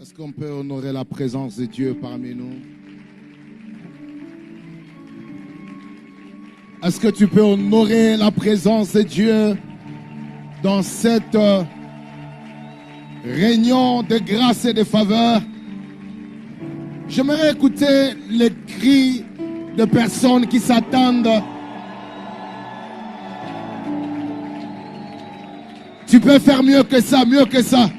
Est-ce qu'on peut honorer la présence de Dieu parmi nous? Est-ce que tu peux honorer la présence de Dieu dans cette réunion de grâce et de faveur? J'aimerais écouter les cris de personnes qui s'attendent. Tu peux faire mieux que ça, mieux que ça.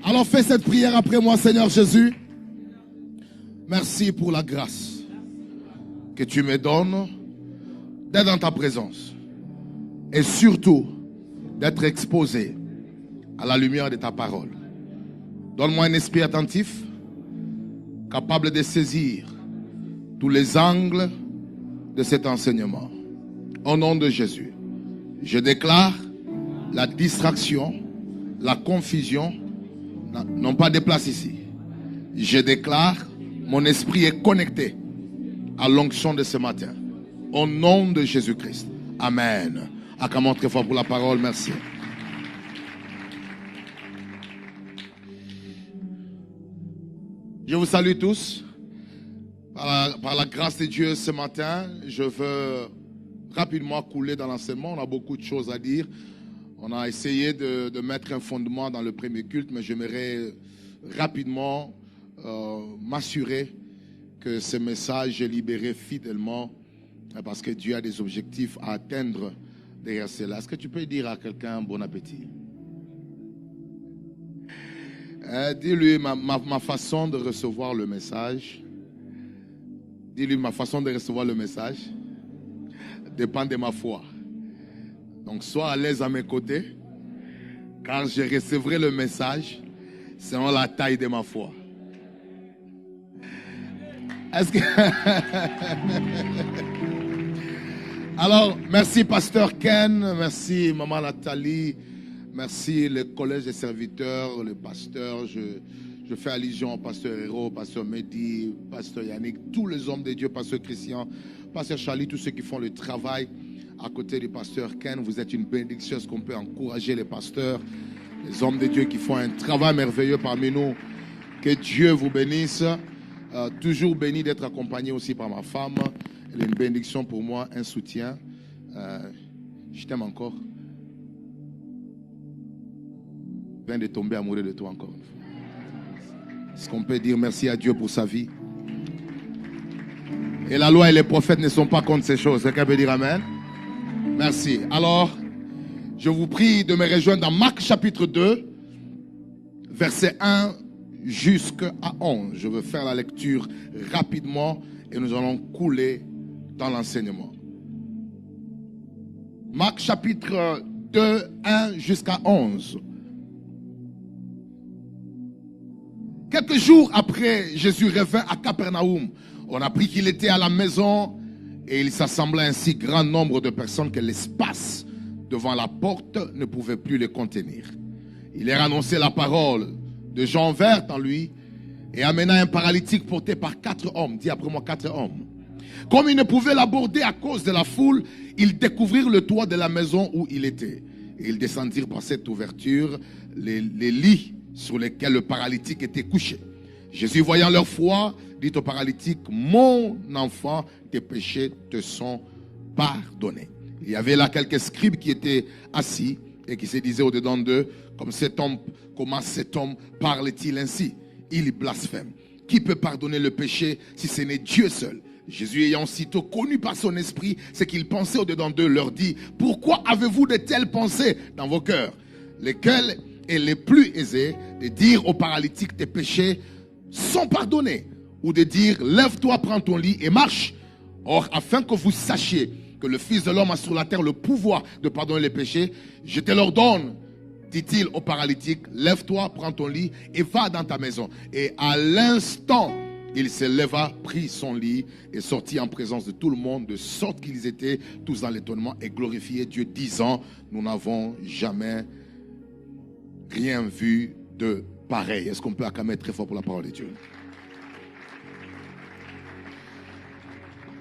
Alors fais cette prière après moi, Seigneur Jésus. Merci pour la grâce que tu me donnes d'être dans ta présence et surtout d'être exposé à la lumière de ta parole. Donne-moi un esprit attentif, capable de saisir tous les angles de cet enseignement. Au nom de Jésus, je déclare la distraction, la confusion n'ont pas de place ici. Je déclare mon esprit est connecté à l'onction de ce matin. Au nom de Jésus-Christ. Amen. Acclamons très fort pour la parole. Merci. Je vous salue tous. Par la grâce de Dieu ce matin, je veux rapidement couler dans l'enseignement. On a beaucoup de choses à dire. On a essayé de mettre un fondement dans le premier culte, mais j'aimerais rapidement m'assurer que ce message est libéré fidèlement parce que Dieu a des objectifs à atteindre derrière cela. Est-ce que tu peux dire à quelqu'un bon appétit? Dis-lui ma façon de recevoir le message. Dis-lui ma façon de recevoir le message dépend de ma foi. Donc sois à l'aise à mes côtés, car je recevrai le message selon la taille de ma foi. Est-ce que... Alors, merci Pasteur Ken, merci Maman Nathalie, merci le collège des serviteurs, le pasteur, je fais allusion au Pasteur Héro, Pasteur Mehdi, Pasteur Yannick, tous les hommes de Dieu, Pasteur Christian, Pasteur Charlie, tous ceux qui font le travail à côté du Pasteur Ken. Vous êtes une bénédiction. Est-ce qu'on peut encourager les pasteurs, les hommes de Dieu qui font un travail merveilleux parmi nous? Que Dieu vous bénisse. Toujours béni d'être accompagné aussi par ma femme. Elle est une bénédiction pour moi, un soutien. Je t'aime encore. Je viens de tomber amoureux de toi encore une fois. Est-ce qu'on peut dire merci à Dieu pour sa vie? Et la loi et les prophètes ne sont pas contre ces choses. Quelqu'un peut dire amen? Merci. Alors, je vous prie de me rejoindre dans Marc chapitre 2, verset 1 jusqu'à 11. Je veux faire la lecture rapidement et nous allons couler dans l'enseignement. Marc chapitre 2, 1 jusqu'à 11. Quelques jours après, Jésus revint à Capernaum. On apprit qu'il était à la maison et il s'assemblait un si grand nombre de personnes que l'espace devant la porte ne pouvait plus les contenir. Il leur annonçait la parole de Jean vint en lui et amena un paralytique porté par 4 hommes. Dis après moi 4 hommes. Comme ils ne pouvaient l'aborder à cause de la foule, ils découvrirent le toit de la maison où il était. Et ils descendirent par cette ouverture les lits sur lesquels le paralytique était couché. Jésus, voyant leur foi, dit au paralytique, mon enfant, tes péchés te sont pardonnés. Il y avait là quelques scribes qui étaient assis et qui se disaient au-dedans d'eux, comment cet homme parle-t-il ainsi? Il blasphème. Qui peut pardonner le péché si ce n'est Dieu seul? Jésus, ayant aussitôt connu par son esprit ce qu'il pensait au-dedans d'eux, leur dit, pourquoi avez-vous de telles pensées dans vos cœurs? Lesquelles est les plus aisées de dire au paralytique, tes péchés sont pardonnés, ou de dire, lève-toi, prends ton lit et marche. Or, afin que vous sachiez que le Fils de l'homme a sur la terre le pouvoir de pardonner les péchés, je te l'ordonne, dit-il au paralytique, lève-toi, prends ton lit et va dans ta maison. Et à l'instant, il se leva, prit son lit et sortit en présence de tout le monde, de sorte qu'ils étaient tous dans l'étonnement et glorifiaient Dieu, disant, nous n'avons jamais rien vu de pareil. Est-ce qu'on peut acclamer très fort pour la parole de Dieu?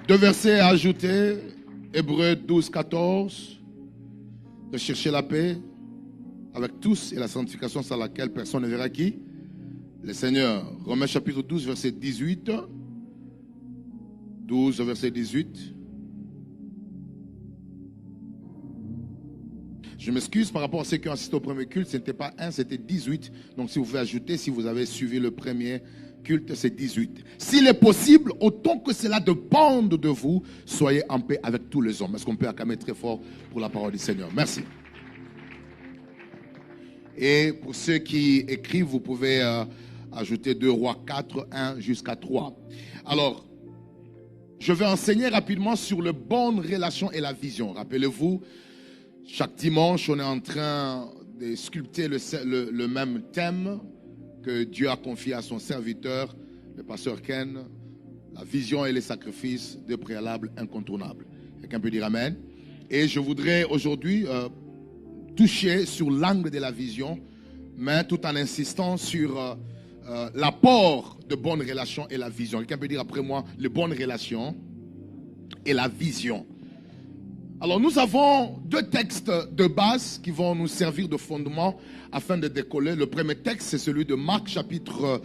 2 versets à ajouter. Hébreux 12, 14. de chercher la paix avec tous et la sanctification sans laquelle personne ne verra qui? Le Seigneur. Romains chapitre 12, verset 18. 12, verset 18. Je m'excuse par rapport à ceux qui ont assisté au premier culte, ce n'était pas 1, c'était 18. Donc si vous pouvez ajouter, si vous avez suivi le premier culte, c'est 18. S'il est possible, autant que cela dépende de vous, soyez en paix avec tous les hommes. Est-ce qu'on peut acclamer très fort pour la parole du Seigneur? Merci. Et pour ceux qui écrivent, vous pouvez ajouter 2 Rois 4, 1 jusqu'à 3. Alors, je vais enseigner rapidement sur les bonnes relations et la vision. Rappelez-vous, chaque dimanche, on est en train de sculpter le même thème que Dieu a confié à son serviteur, le pasteur Ken, la vision et les sacrifices de préalable incontournables. Quelqu'un peut dire Amen? Et je voudrais aujourd'hui toucher sur l'angle de la vision, mais tout en insistant sur l'apport de bonnes relations et la vision. Quelqu'un peut dire après moi, les bonnes relations et la vision. Alors nous avons 2 textes de base qui vont nous servir de fondement afin de décoller. Le premier texte, c'est celui de Marc chapitre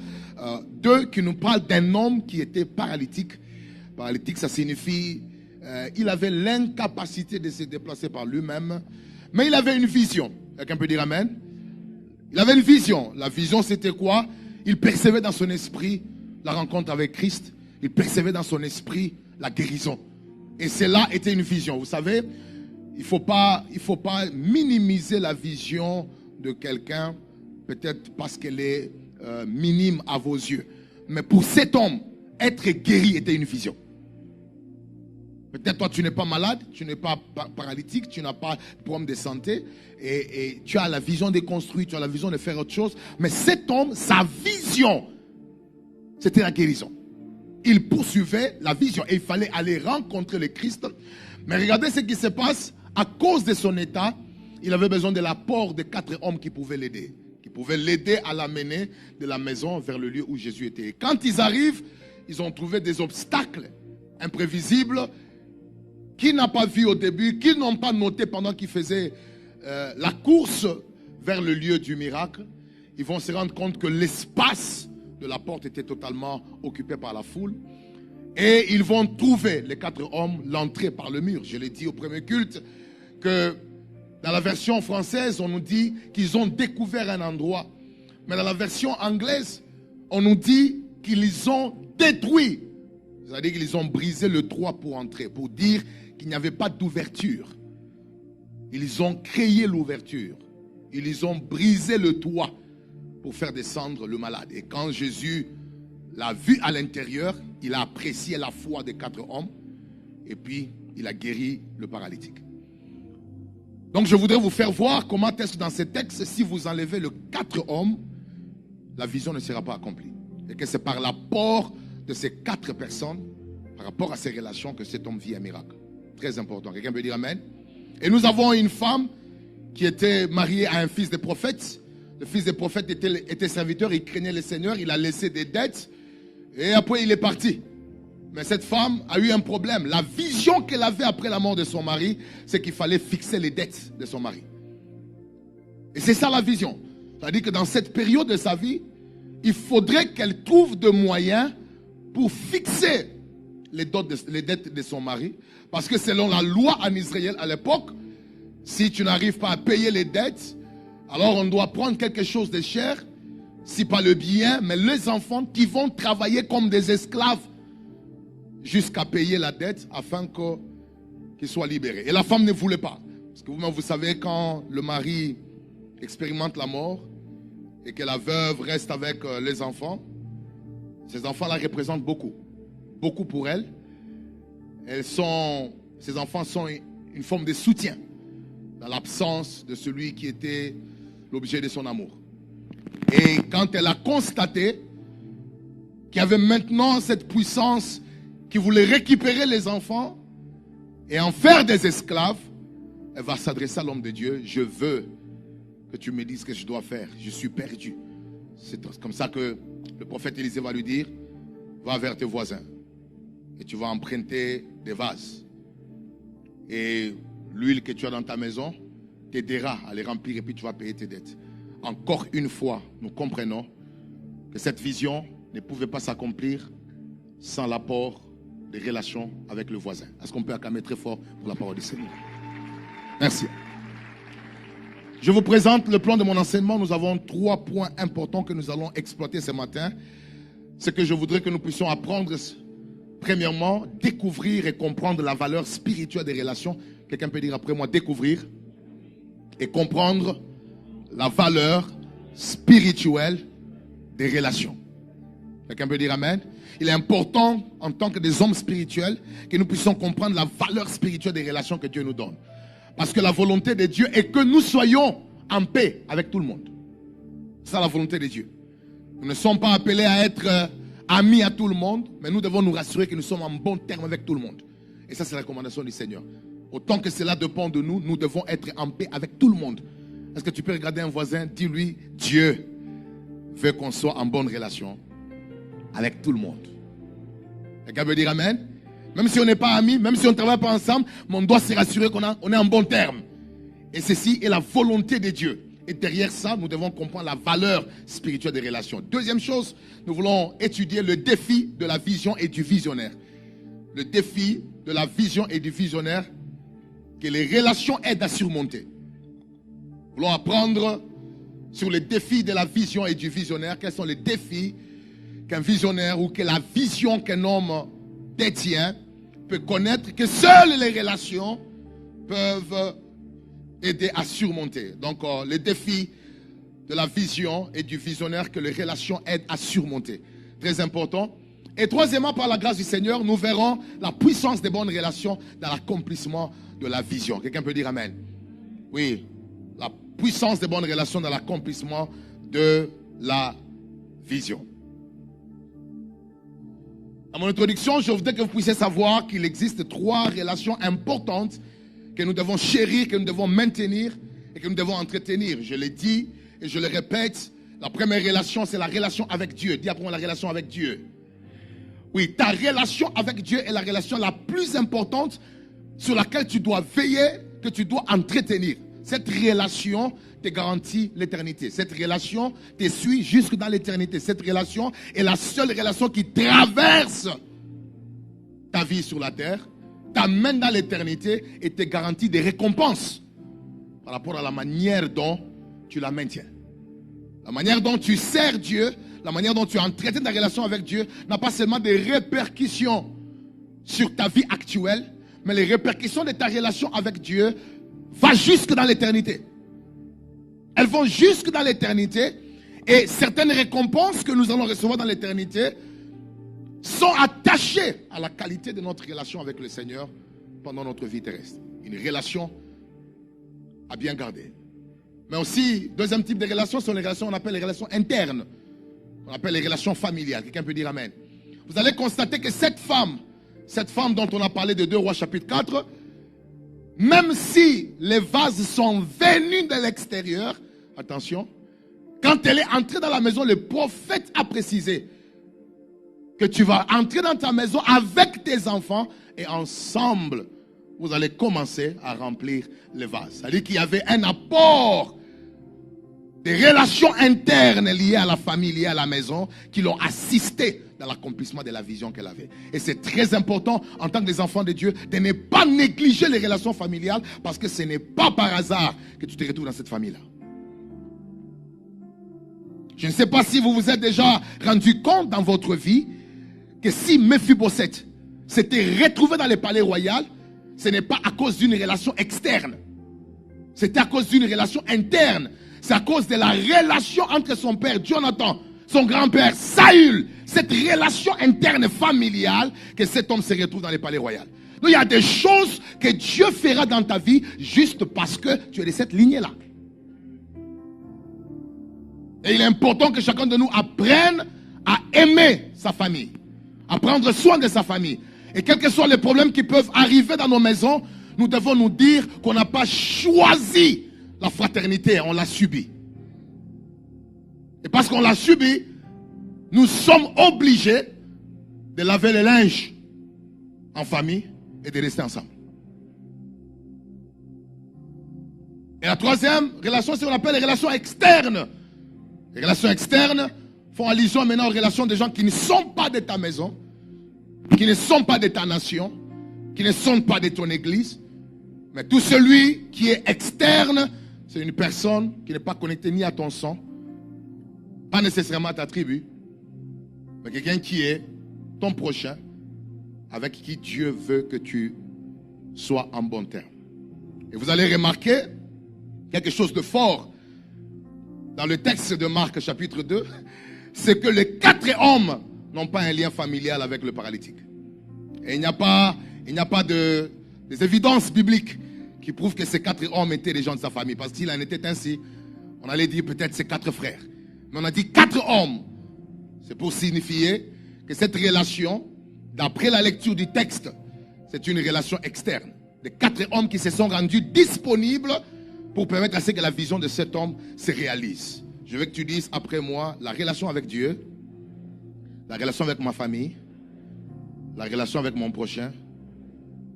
2 qui nous parle d'un homme qui était paralytique. Paralytique, ça signifie il avait l'incapacité de se déplacer par lui-même, mais il avait une vision. Quelqu'un peut dire Amen? Il avait une vision. La vision, c'était quoi? Il percevait dans son esprit la rencontre avec Christ. Il percevait dans son esprit la guérison. Et cela était une vision. Vous savez, il ne faut pas minimiser la vision de quelqu'un, peut-être parce qu'elle est minime à vos yeux. Mais pour cet homme, être guéri était une vision. Peut-être toi, tu n'es pas malade, tu n'es pas paralytique, tu n'as pas de problème de santé, et tu as la vision de construire, tu as la vision de faire autre chose. Mais cet homme, sa vision, c'était la guérison. Il poursuivait la vision et il fallait aller rencontrer le Christ. Mais regardez ce qui se passe. À cause de son état, il avait besoin de l'apport de 4 hommes qui pouvaient l'aider. Qui pouvaient l'aider à l'amener de la maison vers le lieu où Jésus était. Et quand ils arrivent, ils ont trouvé des obstacles imprévisibles qu'ils n'ont pas vus au début, qu'ils n'ont pas noté pendant qu'ils faisaient la course vers le lieu du miracle. Ils vont se rendre compte que l'espace de la porte était totalement occupé par la foule. Et ils vont trouver, les 4 hommes, l'entrée par le mur. Je l'ai dit au premier culte que dans la version française, on nous dit qu'ils ont découvert un endroit. Mais dans la version anglaise, on nous dit qu'ils ont détruit. C'est-à-dire qu'ils ont brisé le toit pour entrer, pour dire qu'il n'y avait pas d'ouverture. Ils ont créé l'ouverture. Ils ont brisé le toit pour faire descendre le malade. Et quand Jésus l'a vu à l'intérieur, il a apprécié la foi des 4 hommes et puis il a guéri le paralytique. Donc je voudrais vous faire voir comment est-ce que dans ce texte, si vous enlevez les 4 hommes, la vision ne sera pas accomplie. Et que c'est par l'apport de ces 4 personnes, par rapport à ces relations, que cet homme vit un miracle. Très important. Quelqu'un peut dire Amen? Et nous avons une femme qui était mariée à un fils de prophète. Le fils des prophètes était serviteur, il craignait le Seigneur, il a laissé des dettes et après il est parti. Mais cette femme a eu un problème. La vision qu'elle avait après la mort de son mari, c'est qu'il fallait fixer les dettes de son mari. Et c'est ça la vision. C'est-à-dire que dans cette période de sa vie, il faudrait qu'elle trouve des moyens pour fixer les dettes de son mari. Parce que selon la loi en Israël à l'époque, si tu n'arrives pas à payer les dettes, alors on doit prendre quelque chose de cher, si pas le bien, mais les enfants qui vont travailler comme des esclaves jusqu'à payer la dette afin qu'ils soient libérés. Et la femme ne voulait pas. Parce que vous-même, vous savez, quand le mari expérimente la mort et que la veuve reste avec les enfants, ces enfants-là représentent beaucoup. Beaucoup pour elle. Ces enfants sont une forme de soutien dans l'absence de celui qui était l'objet de son amour. Et quand elle a constaté qu'il y avait maintenant cette puissance qui voulait récupérer les enfants et en faire des esclaves, elle va s'adresser à l'homme de Dieu. Je veux que tu me dises ce que je dois faire. Je suis perdu. C'est comme ça que le prophète Élisée va lui dire, va vers tes voisins et tu vas emprunter des vases. Et l'huile que tu as dans ta maison, t'aidera à les remplir et puis tu vas payer tes dettes. Encore une fois, nous comprenons que cette vision ne pouvait pas s'accomplir sans l'apport des relations avec le voisin. Est-ce qu'on peut acclamer très fort pour la parole du Seigneur? Merci. Je vous présente le plan de mon enseignement. Nous avons 3 points importants que nous allons exploiter ce matin. Ce que je voudrais que nous puissions apprendre, premièrement, découvrir et comprendre la valeur spirituelle des relations. Quelqu'un peut dire après moi, découvrir et comprendre la valeur spirituelle des relations. Quelqu'un peut dire amen? Il est important, en tant que des hommes spirituels, que nous puissions comprendre la valeur spirituelle des relations que Dieu nous donne. Parce que la volonté de Dieu est que nous soyons en paix avec tout le monde. C'est ça la volonté de Dieu. Nous ne sommes pas appelés à être amis à tout le monde, mais nous devons nous rassurer que nous sommes en bon terme avec tout le monde. Et ça, c'est la recommandation du Seigneur. Autant que cela dépend de nous, nous devons être en paix avec tout le monde. Est-ce que tu peux regarder un voisin, dis-lui, Dieu veut qu'on soit en bonne relation avec tout le monde. Quelqu'un veut dire amen? Même si on n'est pas amis, même si on ne travaille pas ensemble, mais on doit se rassurer qu'on est en bon terme. Et ceci est la volonté de Dieu. Et derrière ça, nous devons comprendre la valeur spirituelle des relations. Deuxième chose, nous voulons étudier le défi de la vision et du visionnaire. Le défi de la vision et du visionnaire que les relations aident à surmonter. Nous voulons apprendre sur les défis de la vision et du visionnaire. Quels sont les défis qu'un visionnaire ou que la vision qu'un homme détient peut connaître, que seules les relations peuvent aider à surmonter. Donc, les défis de la vision et du visionnaire que les relations aident à surmonter. Très important. Et troisièmement, par la grâce du Seigneur, nous verrons la puissance des bonnes relations dans l'accomplissement de la vision. Quelqu'un peut dire amen? Oui, la puissance des bonnes relations dans l'accomplissement de la vision. À mon introduction, je voudrais que vous puissiez savoir qu'il existe 3 relations importantes que nous devons chérir, que nous devons maintenir et que nous devons entretenir. Je l'ai dit et je le répète, la première relation, c'est la relation avec Dieu. Dis après moi, la relation avec Dieu. Oui, ta relation avec Dieu est la relation la plus importante sur laquelle tu dois veiller, que tu dois entretenir. Cette relation te garantit l'éternité. Cette relation te suit jusque dans l'éternité. Cette relation est la seule relation qui traverse ta vie sur la terre, t'amène dans l'éternité et te garantit des récompenses par rapport à la manière dont tu la maintiens. La manière dont tu sers Dieu, la manière dont tu entretiens ta relation avec Dieu n'a pas seulement des répercussions sur ta vie actuelle, mais les répercussions de ta relation avec Dieu vont jusque dans l'éternité. Elles vont jusque dans l'éternité et certaines récompenses que nous allons recevoir dans l'éternité sont attachées à la qualité de notre relation avec le Seigneur pendant notre vie terrestre. Une relation à bien garder. Mais aussi, deuxième type de relations, sont les relations qu'on appelle les relations internes. On appelle les relations familiales. Quelqu'un peut dire amen. Vous allez constater que cette femme dont on a parlé de 2 Rois chapitre 4, même si les vases sont venus de l'extérieur, attention, quand elle est entrée dans la maison, le prophète a précisé que tu vas entrer dans ta maison avec tes enfants et ensemble, vous allez commencer à remplir les vases. C'est-à-dire qu'il y avait un apport des relations internes liées à la famille, liées à la maison, qui l'ont assisté dans l'accomplissement de la vision qu'elle avait. Et c'est très important, en tant que des enfants de Dieu, de ne pas négliger les relations familiales, parce que ce n'est pas par hasard que tu te retrouves dans cette famille-là. Je ne sais pas si vous vous êtes déjà rendu compte dans votre vie que si Mephibosheth s'était retrouvé dans le palais royal, ce n'est pas à cause d'une relation externe. C'était à cause d'une relation interne. C'est à cause de la relation entre son père Jonathan, son grand-père Saül, cette relation interne familiale, que cet homme se retrouve dans le palais royal. Donc il y a des choses que Dieu fera dans ta vie juste parce que tu es de cette lignée-là. Et il est important que chacun de nous apprenne à aimer sa famille, à prendre soin de sa famille. Et quels que soient les problèmes qui peuvent arriver dans nos maisons, nous devons nous dire qu'on n'a pas choisi la fraternité, on l'a subi. Et parce qu'on l'a subi, nous sommes obligés de laver le linge en famille et de rester ensemble. Et la troisième relation, c'est ce qu'on appelle les relations externes. Les relations externes font allusion maintenant aux relations des gens qui ne sont pas de ta maison, qui ne sont pas de ta nation, qui ne sont pas de ton église. Mais tout celui qui est externe, c'est une personne qui n'est pas connectée ni à ton sang, pas nécessairement à ta tribu, mais quelqu'un qui est ton prochain, avec qui Dieu veut que tu sois en bon terme. Et vous allez remarquer quelque chose de fort dans le texte de Marc chapitre 2, c'est que les 4 hommes n'ont pas un lien familial avec le paralytique. Et il n'y a pas des évidences bibliques qui prouvent que ces 4 hommes étaient des gens de sa famille. Parce qu'il en était ainsi, on allait dire peut-être ces 4 frères. Mais on a dit 4 hommes. C'est pour signifier que cette relation, d'après la lecture du texte, c'est une relation externe. Des 4 hommes qui se sont rendus disponibles pour permettre à ce que la vision de cet homme se réalise. Je veux que tu dises après moi, la relation avec Dieu, la relation avec ma famille, la relation avec mon prochain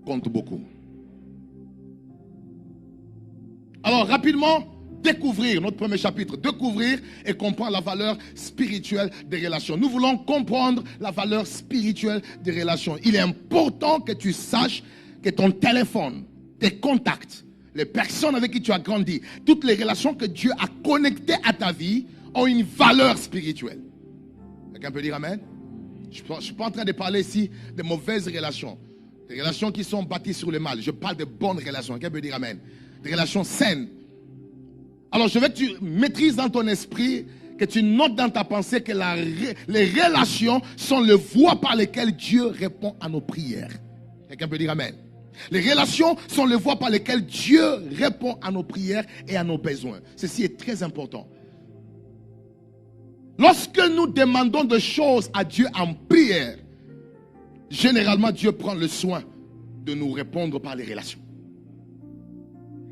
compte beaucoup. Alors rapidement, découvrir notre premier chapitre, découvrir et comprendre la valeur spirituelle des relations. Nous voulons comprendre la valeur spirituelle des relations. Il est important que tu saches que ton téléphone, tes contacts, les personnes avec qui tu as grandi, toutes les relations que Dieu a connectées à ta vie ont une valeur spirituelle. Quelqu'un peut dire amen? Je ne suis pas en train de parler ici de mauvaises relations, des relations qui sont bâties sur le mal. Je parle de bonnes relations. Quelqu'un peut dire amen? Des relations saines. Alors je veux que tu maîtrises dans ton esprit, que tu notes dans ta pensée que les relations sont les voies par lesquelles Dieu répond à nos prières. Quelqu'un peut dire amen? Les relations sont les voies par lesquelles Dieu répond à nos prières et à nos besoins. Ceci est très important. Lorsque nous demandons des choses à Dieu en prière, généralement Dieu prend le soin de nous répondre par les relations.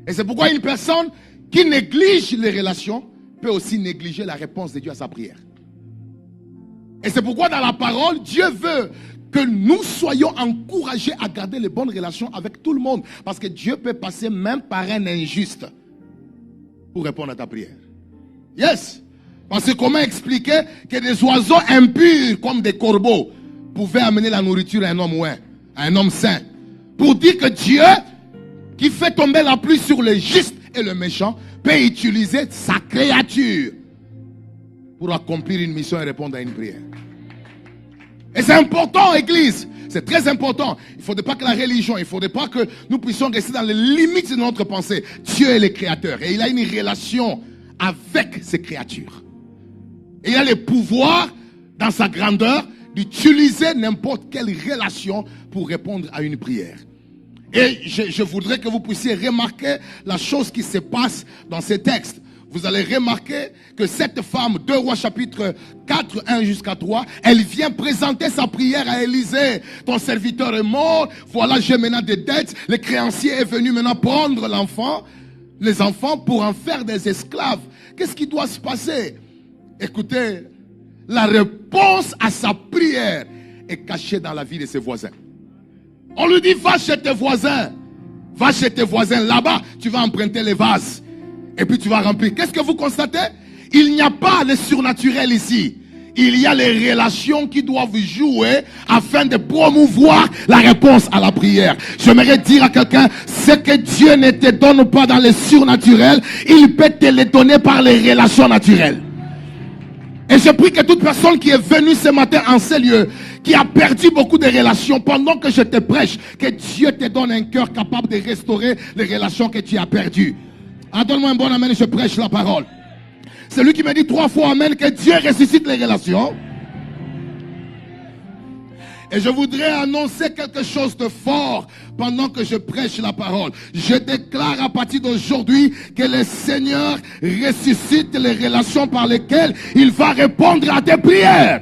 Et c'est pourquoi une personne qui néglige les relations peut aussi négliger la réponse de Dieu à sa prière. Et c'est pourquoi dans la parole, Dieu veut que nous soyons encouragés à garder les bonnes relations avec tout le monde. Parce que Dieu peut passer même par un injuste pour répondre à ta prière. Yes! Parce que comment expliquer que des oiseaux impurs comme des corbeaux pouvaient amener la nourriture à un homme à un homme saint? Pour dire que Dieu, qui fait tomber la pluie sur le juste et le méchant, peut utiliser sa créature pour accomplir une mission et répondre à une prière. Et c'est important, Église. C'est très important. Il ne faudrait pas que la religion, il ne faudrait pas que nous puissions rester dans les limites de notre pensée. Dieu est le créateur et il a une relation avec ses créatures. Et il a le pouvoir, dans sa grandeur, d'utiliser n'importe quelle relation pour répondre à une prière. Et je voudrais que vous puissiez remarquer la chose qui se passe dans ces textes. Vous allez remarquer que cette femme, 2 Rois chapitre 4, 1 jusqu'à 3, elle vient présenter sa prière à Élisée. Ton serviteur est mort, voilà j'ai maintenant des dettes, le créancier est venu maintenant prendre les enfants pour en faire des esclaves. Qu'est-ce qui doit se passer? Écoutez, la réponse à sa prière est cachée dans la vie de ses voisins. On lui dit, va chez tes voisins. Va chez tes voisins. Là-bas, tu vas emprunter les vases. Et puis tu vas remplir. Qu'est-ce que vous constatez? Il n'y a pas le surnaturel ici. Il y a les relations qui doivent jouer afin de promouvoir la réponse à la prière. J'aimerais dire à quelqu'un, ce que Dieu ne te donne pas dans le surnaturel, il peut te le donner par les relations naturelles. Et je prie que toute personne qui est venue ce matin en ces lieux, qui a perdu beaucoup de relations, pendant que je te prêche, que Dieu te donne un cœur capable de restaurer les relations que tu as perdues. Ah, donne-moi un bon amen, je prêche la parole. Celui qui me dit 3 fois amen, que Dieu ressuscite les relations. Et je voudrais annoncer quelque chose de fort pendant que je prêche la parole. Je déclare à partir d'aujourd'hui que le Seigneur ressuscite les relations par lesquelles il va répondre à tes prières.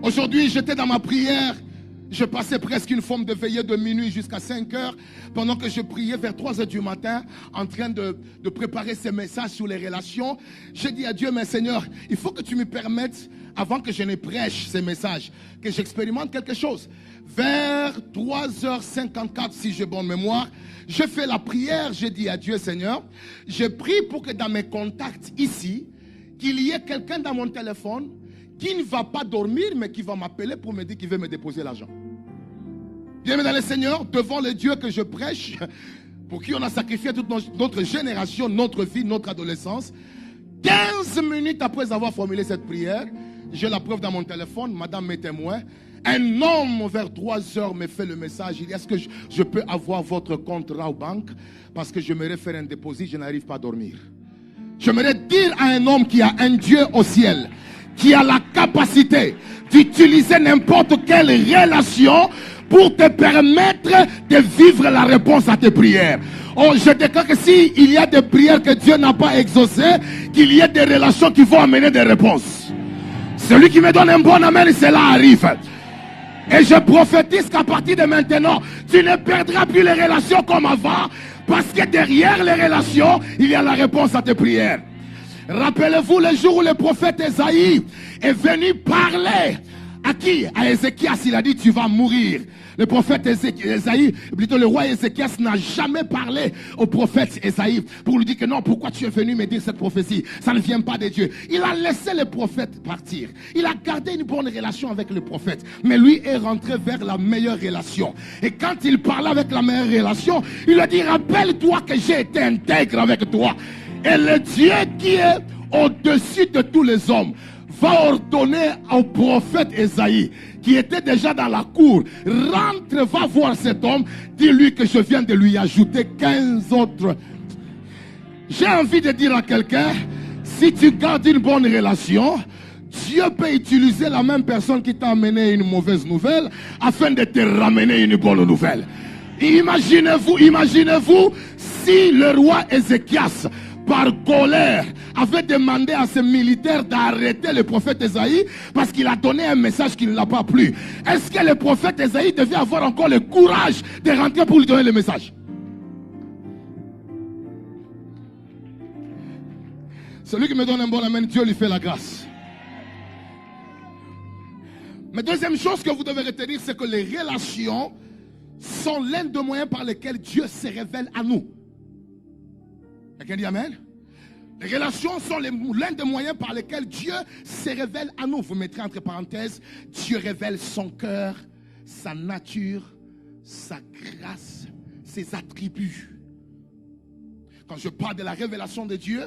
Aujourd'hui, j'étais dans ma prière. Je passais presque une forme de veillée de minuit jusqu'à 5 heures, pendant que je priais vers 3 heures du matin, en train de préparer ces messages sur les relations. J'ai dit à Dieu, mais Seigneur, il faut que tu me permettes, avant que je ne prêche ces messages, que j'expérimente quelque chose. Vers 3h54, si j'ai bonne mémoire, je fais la prière, j'ai dit à Dieu, Seigneur, je prie pour que dans mes contacts ici, qu'il y ait quelqu'un dans mon téléphone qui ne va pas dormir, mais qui va m'appeler pour me dire qu'il veut me déposer l'argent. Bien-aimé dans le Seigneur, devant le Dieu que je prêche, pour qui on a sacrifié toute notre génération, notre vie, notre adolescence, 15 minutes après avoir formulé cette prière, j'ai la preuve dans mon téléphone, madame mes témoins, un homme vers 3 heures me fait le message, il dit, est-ce que je peux avoir votre compte Rawbank, parce que je me faire un dépôt, je n'arrive pas à dormir. J'aimerais dire à un homme qui a un Dieu au ciel, qui a la capacité d'utiliser n'importe quelle relation pour te permettre de vivre la réponse à tes prières. Oh, je déclare que s'il y a des prières que Dieu n'a pas exaucées, qu'il y ait des relations qui vont amener des réponses. Celui qui me donne un bon amen, cela arrive. Et je prophétise qu'à partir de maintenant, tu ne perdras plus les relations comme avant, parce que derrière les relations, il y a la réponse à tes prières. Rappelez-vous le jour où le prophète Esaïe est venu parler à qui? À Ézéchias. Il a dit, tu vas mourir. Le prophète Esaïe, plutôt le roi Ézéchias n'a jamais parlé au prophète Esaïe pour lui dire que non, pourquoi tu es venu me dire cette prophétie? Ça ne vient pas de Dieu. Il a laissé le prophète partir. Il a gardé une bonne relation avec le prophète. Mais lui est rentré vers la meilleure relation. Et quand il parlait avec la meilleure relation, il a dit, rappelle-toi que j'ai été intègre avec toi. Et le Dieu qui est au-dessus de tous les hommes va ordonner au prophète Esaïe, qui était déjà dans la cour, rentre, va voir cet homme, dis-lui que je viens de lui ajouter 15 autres. J'ai envie de dire à quelqu'un, si tu gardes une bonne relation, Dieu peut utiliser la même personne qui t'a amené une mauvaise nouvelle afin de te ramener une bonne nouvelle. Imaginez-vous si le roi Ézéchias, par colère, avait demandé à ses militaires d'arrêter le prophète Esaïe parce qu'il a donné un message qui ne l'a pas plu. Est-ce que le prophète Esaïe devait avoir encore le courage de rentrer pour lui donner le message? Celui qui me donne un bon amen, Dieu lui fait la grâce. Mais deuxième chose que vous devez retenir, c'est que les relations sont l'un des moyens par lesquels Dieu se révèle à nous. Quelqu'un dit amen? Les relations sont l'un des moyens par lesquels Dieu se révèle à nous. Vous mettrez entre parenthèses, Dieu révèle son cœur, sa nature, sa grâce, ses attributs. Quand je parle de la révélation de Dieu,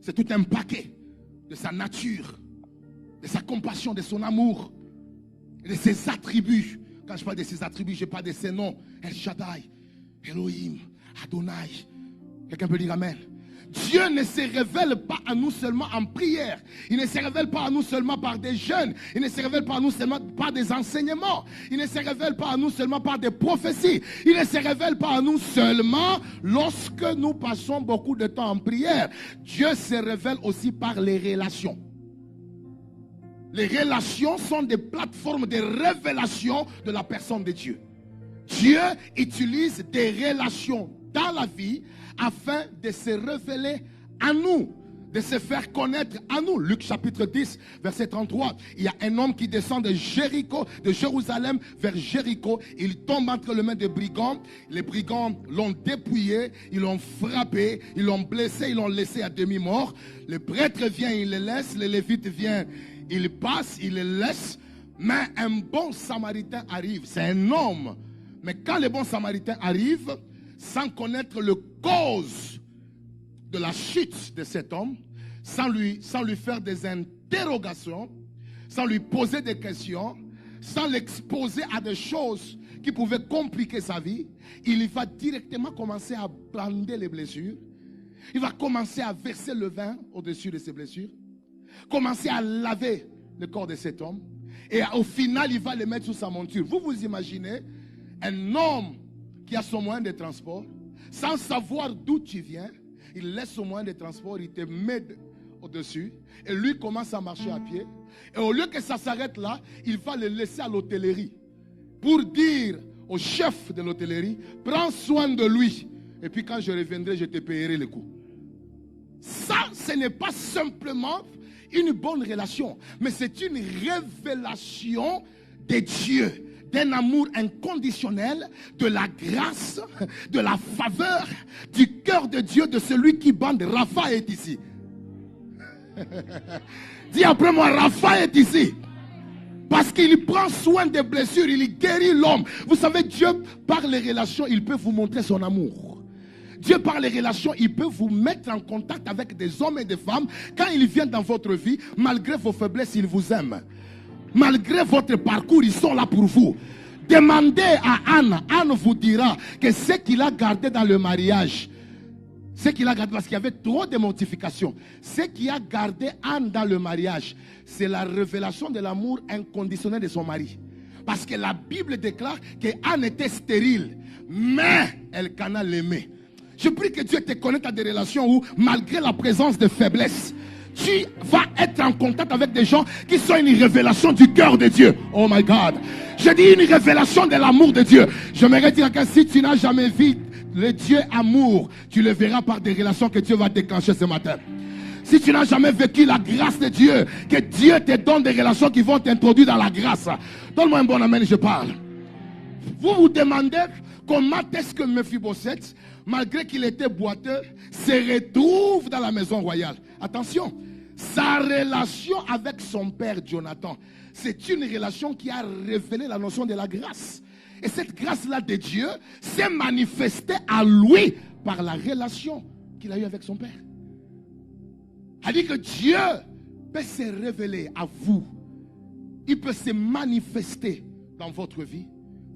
c'est tout un paquet de sa nature, de sa compassion, de son amour, de ses attributs. Quand je parle de ses attributs, je parle de ses noms. El Shaddai, Elohim, Adonai. Quelqu'un peut dire amen. Dieu ne se révèle pas à nous seulement en prière. Il ne se révèle pas à nous seulement par des jeûnes. Il ne se révèle pas à nous seulement par des enseignements. Il ne se révèle pas à nous seulement par des prophéties. Il ne se révèle pas à nous seulement lorsque nous passons beaucoup de temps en prière. Dieu se révèle aussi par les relations. Les relations sont des plateformes de révélation de la personne de Dieu. Dieu utilise des relations dans la vie afin de se révéler à nous, de se faire connaître à nous. Luc chapitre 10, verset 33. Il y a un homme qui descend de Jéricho, de Jérusalem vers Jéricho. Il tombe entre les mains des brigands. Les brigands l'ont dépouillé, ils l'ont frappé, ils l'ont blessé, ils l'ont laissé à demi-mort. Le prêtre vient, il le laisse. Le lévite vient, il passe, il le laisse. Mais un bon samaritain arrive. C'est un homme. Mais quand le bon samaritain arrive, sans connaître le cause de la chute de cet homme, sans lui faire des interrogations, sans lui poser des questions, sans l'exposer à des choses qui pouvaient compliquer sa vie, il va directement commencer à bander les blessures. Il va commencer à verser le vin au-dessus de ses blessures, commencer à laver le corps de cet homme, et au final, il va le mettre sous sa monture. Vous imaginez un homme qui a son moyen de transport, sans savoir d'où tu viens, il laisse son moyen de transport, il te met au-dessus, et lui commence à marcher à pied. Et au lieu que ça s'arrête là, il va le laisser à l'hôtellerie. pour dire au chef de l'hôtellerie, prends soin de lui. Et puis quand je reviendrai, je te payerai le coup. Ça, ce n'est pas simplement une bonne relation, mais c'est une révélation de Dieu, d'un amour inconditionnel, de la grâce, de la faveur, du cœur de Dieu, de celui qui bande. Rapha est ici. Dis après moi, Rapha est ici. Parce qu'il prend soin des blessures, il guérit l'homme. Vous savez, Dieu, par les relations, il peut vous montrer son amour. Dieu, par les relations, il peut vous mettre en contact avec des hommes et des femmes. Quand ils viennent dans votre vie, malgré vos faiblesses, ils vous aiment. Malgré votre parcours, ils sont là pour vous. Demandez à Anne. Anne vous dira que ce qu'il a gardé dans le mariage, ce qu'il a gardé, parce qu'il y avait trop de mortification, ce qui a gardé Anne dans le mariage, c'est la révélation de l'amour inconditionnel de son mari. Parce que la Bible déclare que Anne était stérile, mais Elkana l'aimait. Je prie que Dieu te connecte à des relations où, malgré la présence de faiblesse, tu vas être en contact avec des gens qui sont une révélation du cœur de Dieu. Oh my God. Je dis une révélation de l'amour de Dieu. J'aimerais dire que si tu n'as jamais vu le Dieu amour, tu le verras par des relations que Dieu va déclencher ce matin. Si tu n'as jamais vécu la grâce de Dieu, que Dieu te donne des relations qui vont t'introduire dans la grâce. Donne-moi un bon amen, je parle. Vous vous demandez comment est-ce que Mephibosheth, malgré qu'il était boiteux, se retrouve dans la maison royale. Attention, sa relation avec son père Jonathan, c'est une relation qui a révélé la notion de la grâce. Et cette grâce-là de Dieu s'est manifestée à lui par la relation qu'il a eue avec son père. Elle dit que Dieu peut se révéler à vous. Il peut se manifester dans votre vie.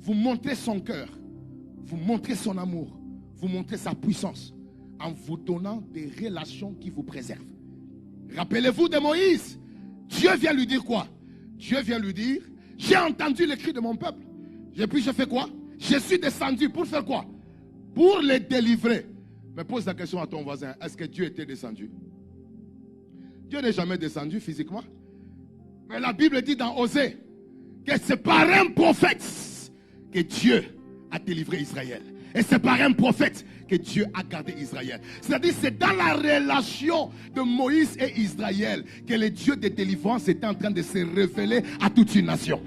Vous montrer son cœur. Vous montrer son amour. Vous montrer sa puissance. En vous donnant des relations qui vous préservent. Rappelez-vous de Moïse. Dieu vient lui dire quoi? Dieu vient lui dire, j'ai entendu les cris de mon peuple. Et puis je fais quoi? Je suis descendu pour faire quoi? Pour les délivrer. Mais pose la question à ton voisin. Est-ce que Dieu était descendu? Dieu n'est jamais descendu physiquement. Mais la Bible dit dans Osée que c'est par un prophète que Dieu a délivré Israël. Et c'est par un prophète que Dieu a gardé Israël. C'est-à-dire c'est dans la relation de Moïse et Israël que le Dieu de délivrance était en train de se révéler à toute une nation.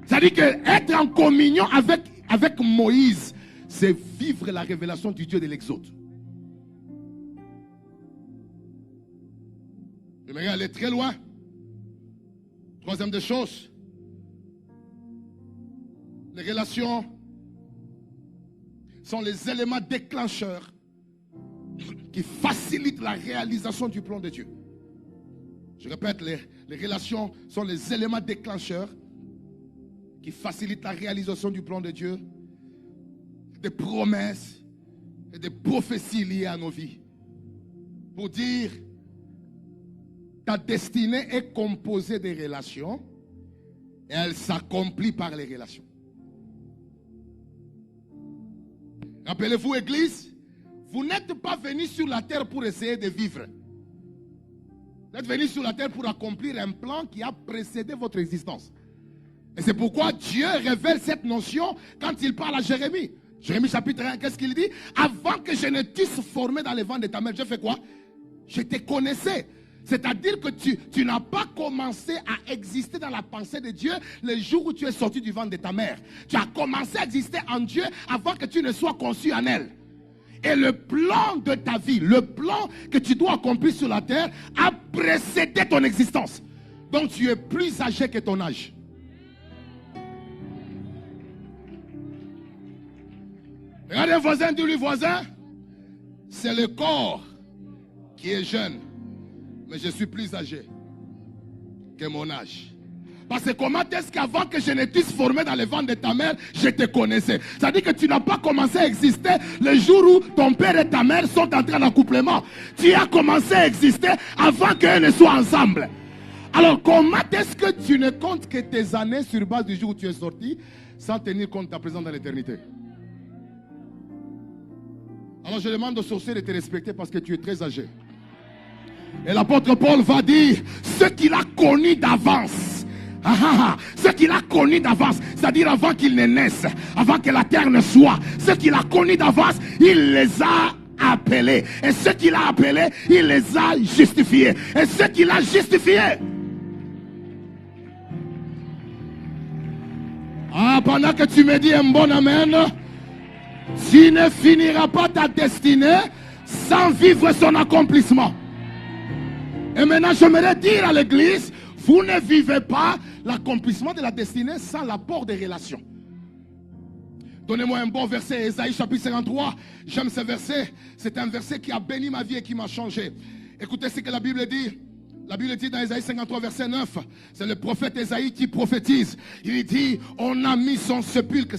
C'est-à-dire qu'être en communion avec Moïse, c'est vivre la révélation du Dieu de l'Exode. J'aimerais aller très loin. Troisième des choses, les relations sont les éléments déclencheurs qui facilitent la réalisation du plan de Dieu. Je répète, les relations sont les éléments déclencheurs qui facilitent la réalisation du plan de Dieu, des promesses et des prophéties liées à nos vies. Pour dire, ta destinée est composée des relations et elle s'accomplit par les relations. Rappelez-vous, Église, vous n'êtes pas venus sur la terre pour essayer de vivre. Vous êtes venus sur la terre pour accomplir un plan qui a précédé votre existence. Et c'est pourquoi Dieu révèle cette notion quand il parle à Jérémie. Jérémie chapitre 1, qu'est-ce qu'il dit? Avant que je ne t'eusse formé dans les ventres de ta mère, je fais quoi? Je te connaissais. C'est-à-dire que tu n'as pas commencé à exister dans la pensée de Dieu le jour où tu es sorti du ventre de ta mère. Tu as commencé à exister en Dieu avant que tu ne sois conçu en elle. Et le plan de ta vie, le plan que tu dois accomplir sur la terre a précédé ton existence. Donc tu es plus âgé que ton âge. Regardez un voisin, dis-lui voisin, c'est le corps qui est jeune. Mais je suis plus âgé que mon âge. Parce que comment est-ce qu'avant que je ne t'eusse formé dans le ventre de ta mère, je te connaissais? C'est-à-dire que tu n'as pas commencé à exister le jour où ton père et ta mère sont entrés en accouplement. Tu as commencé à exister avant qu'eux ne soient ensemble. Alors comment est-ce que tu ne comptes que tes années sur base du jour où tu es sorti, sans tenir compte de ta présence dans l'éternité? Alors je demande aux sorciers de te respecter parce que tu es très âgé. Et l'apôtre Paul va dire, ce qu'il a connu d'avance, Ce qu'il a connu d'avance, c'est-à-dire avant qu'il ne naisse, avant que la terre ne soit, ce qu'il a connu d'avance, il les a appelés. Et ce qu'il a appelés, il les a justifiés. Et ce qu'il a justifiés. Pendant que tu me dis un bon amen, tu ne finiras pas ta destinée sans vivre son accomplissement. Et maintenant, j'aimerais dire à l'église, vous ne vivez pas l'accomplissement de la destinée sans l'apport des relations. Donnez-moi un bon verset, Ésaïe chapitre 53. J'aime ce verset. C'est un verset qui a béni ma vie et qui m'a changé. Écoutez ce que la Bible dit. La Bible dit dans Ésaïe 53 verset 9. C'est le prophète Ésaïe qui prophétise. Il dit, on a mis son sépulcre.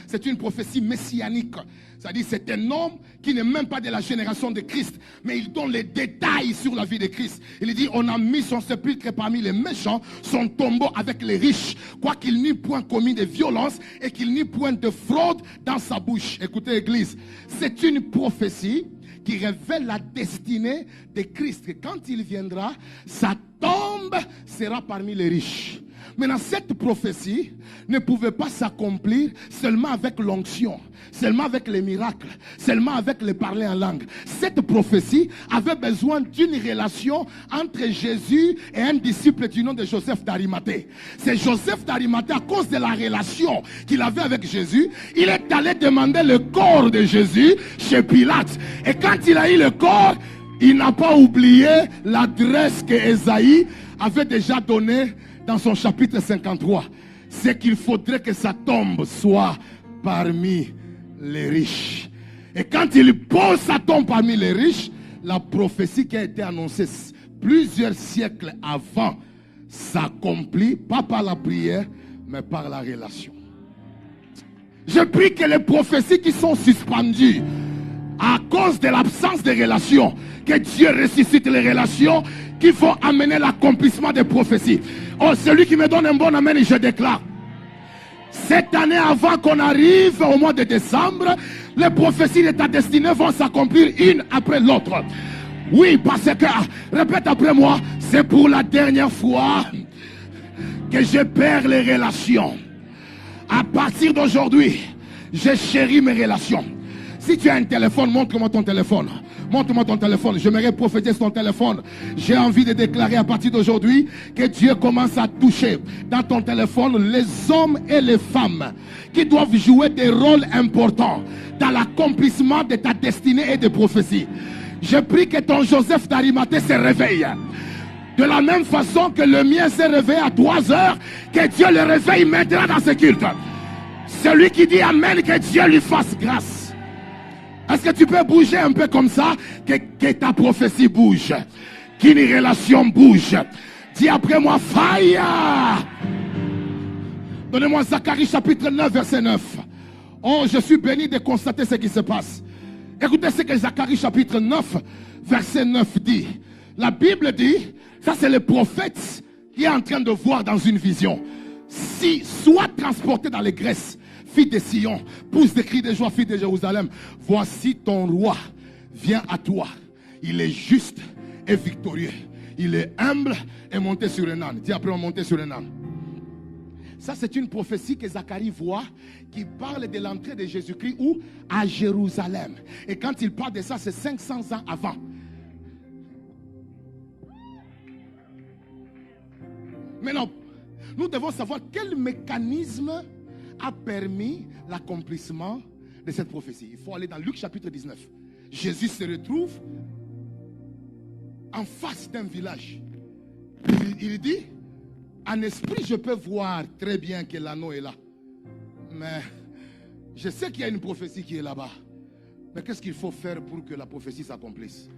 C'est une prophétie messianique. C'est-à-dire c'est un homme qui n'est même pas de la génération de Christ. Mais il donne les détails sur la vie de Christ. Il dit, on a mis son sépulcre parmi les méchants, son tombeau avec les riches. Quoiqu'il n'eût point commis de violence et qu'il n'eût point de fraude dans sa bouche. Écoutez l'église, c'est une prophétie qui révèle la destinée de Christ. Que quand il viendra, sa tombe sera parmi les riches. Maintenant, cette prophétie ne pouvait pas s'accomplir seulement avec l'onction, seulement avec les miracles, seulement avec les parler en langue. Cette prophétie avait besoin d'une relation entre Jésus et un disciple du nom de Joseph d'Arimathée. C'est Joseph d'Arimathée, à cause de la relation qu'il avait avec Jésus, il est allé demander le corps de Jésus chez Pilate. Et quand il a eu le corps, il n'a pas oublié l'adresse que Ésaïe avait déjà donnée dans son chapitre 53. C'est qu'il faudrait que sa tombe soit parmi les riches. Et quand il pose sa tombe parmi les riches, la prophétie qui a été annoncée plusieurs siècles avant s'accomplit, pas par la prière, mais par la relation. Je prie que les prophéties qui sont suspendues à cause de l'absence de relations, que Dieu ressuscite les relations qui vont amener l'accomplissement des prophéties. Oh, celui qui me donne un bon amen, je déclare. Cette année, avant qu'on arrive au mois de décembre, les prophéties de ta destinée vont s'accomplir une après l'autre. Oui, parce que, répète après moi, c'est pour la dernière fois que je perds les relations. À partir d'aujourd'hui, je chéris mes relations. Si tu as un téléphone, montre-moi ton téléphone. Montre-moi ton téléphone. J'aimerais prophétiser sur ton téléphone. J'ai envie de déclarer à partir d'aujourd'hui que Dieu commence à toucher dans ton téléphone les hommes et les femmes qui doivent jouer des rôles importants dans l'accomplissement de ta destinée et des prophéties. Je prie que ton Joseph d'Arimathée se réveille. De la même façon que le mien s'est réveillé à 3 heures, que Dieu le réveille maintenant dans ce culte. Celui qui dit Amen, que Dieu lui fasse grâce. Est-ce que tu peux bouger un peu comme ça, que ta prophétie bouge, qu'une relation bouge? Dis après moi, fire! Donnez-moi Zacharie chapitre 9, verset 9. Oh, je suis béni de constater ce qui se passe. Écoutez ce que Zacharie chapitre 9, verset 9 dit. La Bible dit, ça c'est le prophète qui est en train de voir dans une vision. Si soit transporté dans les Grèces, fille de Sion, pousse des cris de joie, fille de Jérusalem. Voici ton roi vient à toi. Il est juste et victorieux. Il est humble et monté sur un âne. Dis après, on monter sur un âne. Ça, c'est une prophétie que Zacharie voit qui parle de l'entrée de Jésus-Christ où? À Jérusalem. Et quand il parle de ça, c'est 500 ans avant. Maintenant, nous devons savoir quel mécanisme a permis l'accomplissement de cette prophétie. Il faut aller dans Luc chapitre 19. Jésus se retrouve en face d'un village. Il dit, en esprit, je peux voir très bien que l'anneau est là. Mais je sais qu'il y a une prophétie qui est là-bas. Mais qu'est-ce qu'il faut faire pour que la prophétie s'accomplisse?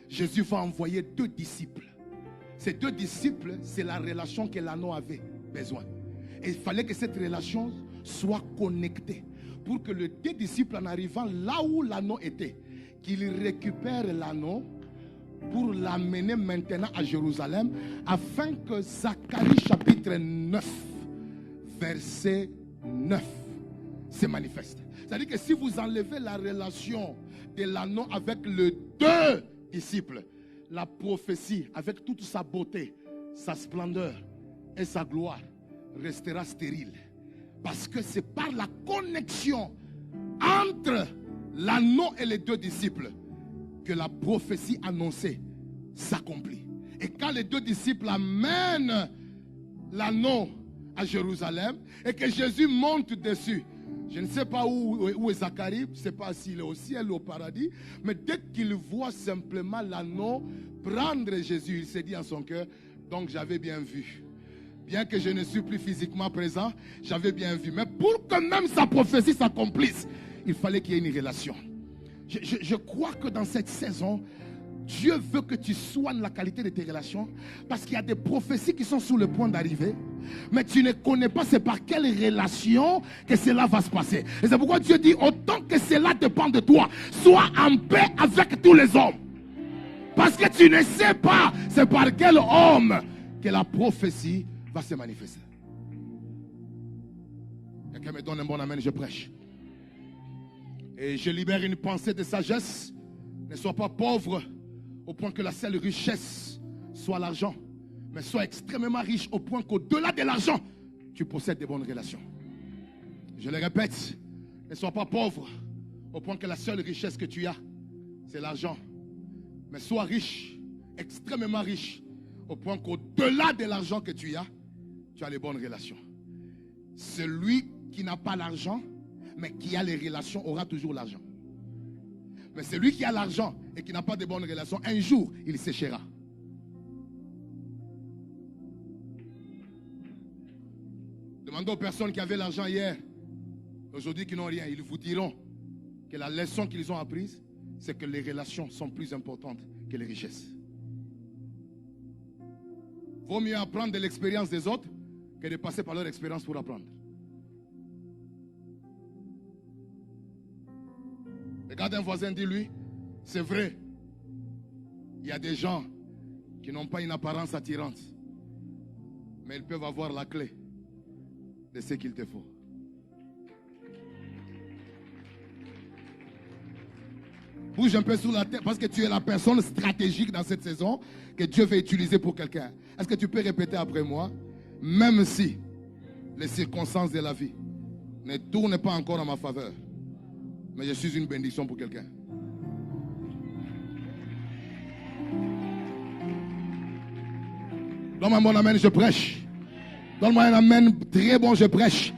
Jésus va envoyer 2 disciples. Ces 2 disciples, c'est la relation que l'anneau avait besoin. Et il fallait que cette relation soit connectée pour que le 2 disciples, en arrivant là où l'anneau était, qu'il récupère l'anneau pour l'amener maintenant à Jérusalem, afin que Zacharie chapitre 9, verset 9 se manifeste. C'est-à-dire que si vous enlevez la relation de l'anneau avec les 2 disciples, la prophétie avec toute sa beauté, sa splendeur et sa gloire restera stérile. Parce que c'est par la connexion entre l'anneau et les deux disciples que la prophétie annoncée s'accomplit. Et quand les deux disciples amènent l'anneau à Jérusalem et que Jésus monte dessus, je ne sais pas où est Zacharie, je ne sais pas s'il est au ciel ou au paradis, mais dès qu'il voit simplement l'anneau prendre Jésus, il s'est dit en son cœur, donc j'avais bien vu. Bien que je ne suis plus physiquement présent, j'avais bien vu. Mais pour que même sa prophétie s'accomplisse, il fallait qu'il y ait une relation. Je crois que dans cette saison, Dieu veut que tu soignes la qualité de tes relations, parce qu'il y a des prophéties qui sont sur le point d'arriver, mais tu ne connais pas c'est par quelle relation que cela va se passer. Et c'est pourquoi Dieu dit, autant que cela dépend de toi, sois en paix avec tous les hommes. Parce que tu ne sais pas c'est par quel homme que la prophétie va se manifester. Quelqu'un me donne un bon amen, je prêche. Et je libère une pensée de sagesse. Ne sois pas pauvre au point que la seule richesse soit l'argent, mais sois extrêmement riche au point qu'au-delà de l'argent, tu possèdes des bonnes relations. Je le répète, ne sois pas pauvre au point que la seule richesse que tu as, c'est l'argent. Mais sois riche, extrêmement riche, au point qu'au-delà de l'argent que tu as les bonnes relations. Celui qui n'a pas l'argent, mais qui a les relations, aura toujours l'argent. Mais celui qui a l'argent et qui n'a pas de bonnes relations, un jour, il séchera. Demandez aux personnes qui avaient l'argent hier, aujourd'hui qui n'ont rien, ils vous diront que la leçon qu'ils ont apprise, c'est que les relations sont plus importantes que les richesses. Vaut mieux apprendre de l'expérience des autres que de passer par leur expérience pour apprendre. Regarde un voisin, dis-lui, c'est vrai, il y a des gens qui n'ont pas une apparence attirante, mais ils peuvent avoir la clé de ce qu'il te faut. Bouge un peu sous la tête parce que tu es la personne stratégique dans cette saison que Dieu veut utiliser pour quelqu'un. Est-ce que tu peux répéter après moi? Même si les circonstances de la vie ne tournent pas encore en ma faveur, mais je suis une bénédiction pour quelqu'un. Donne-moi un bon amen, je prêche. Donne-moi un amen très bon, je prêche.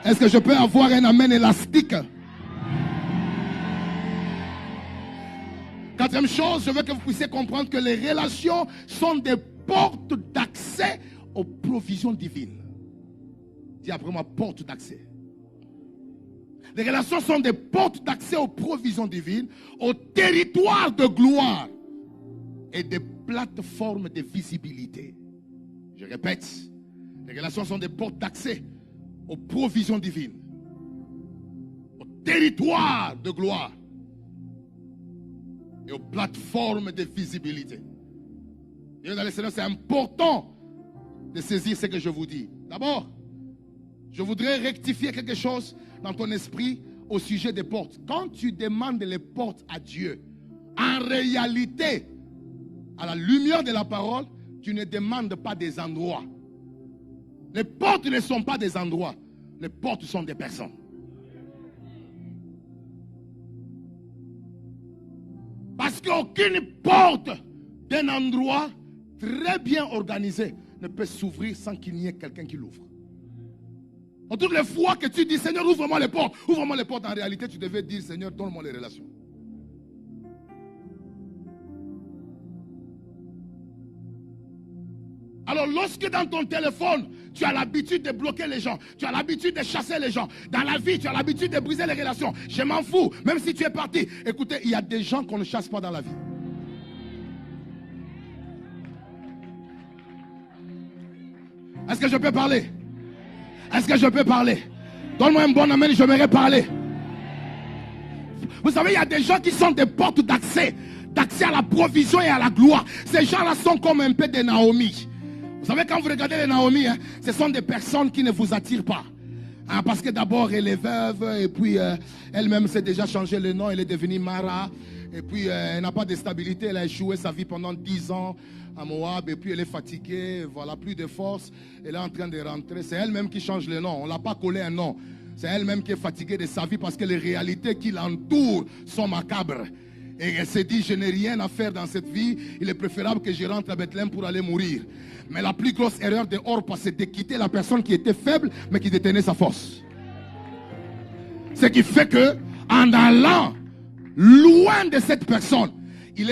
Est-ce que je peux avoir un amen élastique? Quatrième chose, je veux que vous puissiez comprendre que les relations sont des portes d'accès aux provisions divines. Dis après moi, porte d'accès. Les relations sont des portes d'accès aux provisions divines, au territoire de gloire et des plateformes de visibilité. Je répète, les relations sont des portes d'accès aux provisions divines, au territoire de gloire et aux plateformes de visibilité. Bien dans les Seigneur, c'est important de saisir ce que je vous dis. D'abord, je voudrais rectifier quelque chose dans ton esprit au sujet des portes. Quand tu demandes les portes à Dieu, en réalité, à la lumière de la parole, tu ne demandes pas des endroits. Les portes ne sont pas des endroits. Les portes sont des personnes. Parce qu'aucune porte d'un endroit très bien organisé ne peut s'ouvrir sans qu'il n'y ait quelqu'un qui l'ouvre. Toutes les fois que tu dis, Seigneur, ouvre-moi les portes, en réalité, tu devais dire, Seigneur, donne-moi les relations. Alors, lorsque dans ton téléphone, tu as l'habitude de bloquer les gens, tu as l'habitude de chasser les gens, dans la vie, tu as l'habitude de briser les relations, je m'en fous, même si tu es parti. Écoutez, il y a des gens qu'on ne chasse pas dans la vie. Est-ce que je peux parler? Est-ce que je peux parler? Donne-moi un bon amen, j'aimerais parler. Vous savez, il y a des gens qui sont des portes d'accès à la provision et à la gloire. Ces gens-là sont comme un peu des Naomi. Vous savez, quand vous regardez les Naomi, ce sont des personnes qui ne vous attirent pas. Ah, parce que d'abord, elle est veuve, et puis elle-même s'est déjà changé le nom, elle est devenue Mara. Et puis, elle n'a pas de stabilité, elle a échoué sa vie pendant 10 ans à Moab, et puis elle est fatiguée, voilà, plus de force, elle est en train de rentrer. C'est elle-même qui change le nom, on ne l'a pas collé un nom. C'est elle-même qui est fatiguée de sa vie parce que les réalités qui l'entourent sont macabres. Et elle s'est dit, je n'ai rien à faire dans cette vie, il est préférable que je rentre à Bethléem pour aller mourir. Mais la plus grosse erreur de Orpa, c'est de quitter la personne qui était faible, mais qui détenait sa force. Ce qui fait que, en allant loin de cette personne, elle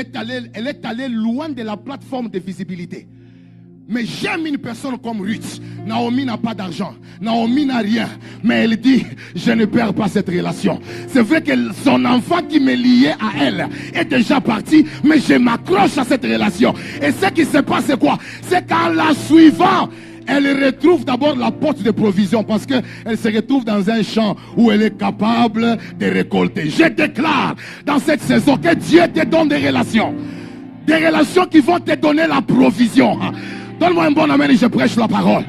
est allée loin de la plateforme de visibilité. Mais j'aime une personne comme Ruth. Naomi n'a pas d'argent. Naomi n'a rien. Mais elle dit, je ne perds pas cette relation. C'est vrai que son enfant qui me liait à elle est déjà parti. Mais je m'accroche à cette relation. Et ce qui se passe, c'est quoi? C'est qu'en la suivant, elle retrouve d'abord la porte de provision. Parce qu'elle se retrouve dans un champ où elle est capable de récolter. Je déclare dans cette saison que Dieu te donne des relations. Des relations qui vont te donner la provision. Donne-moi un bon amen et je prêche la parole.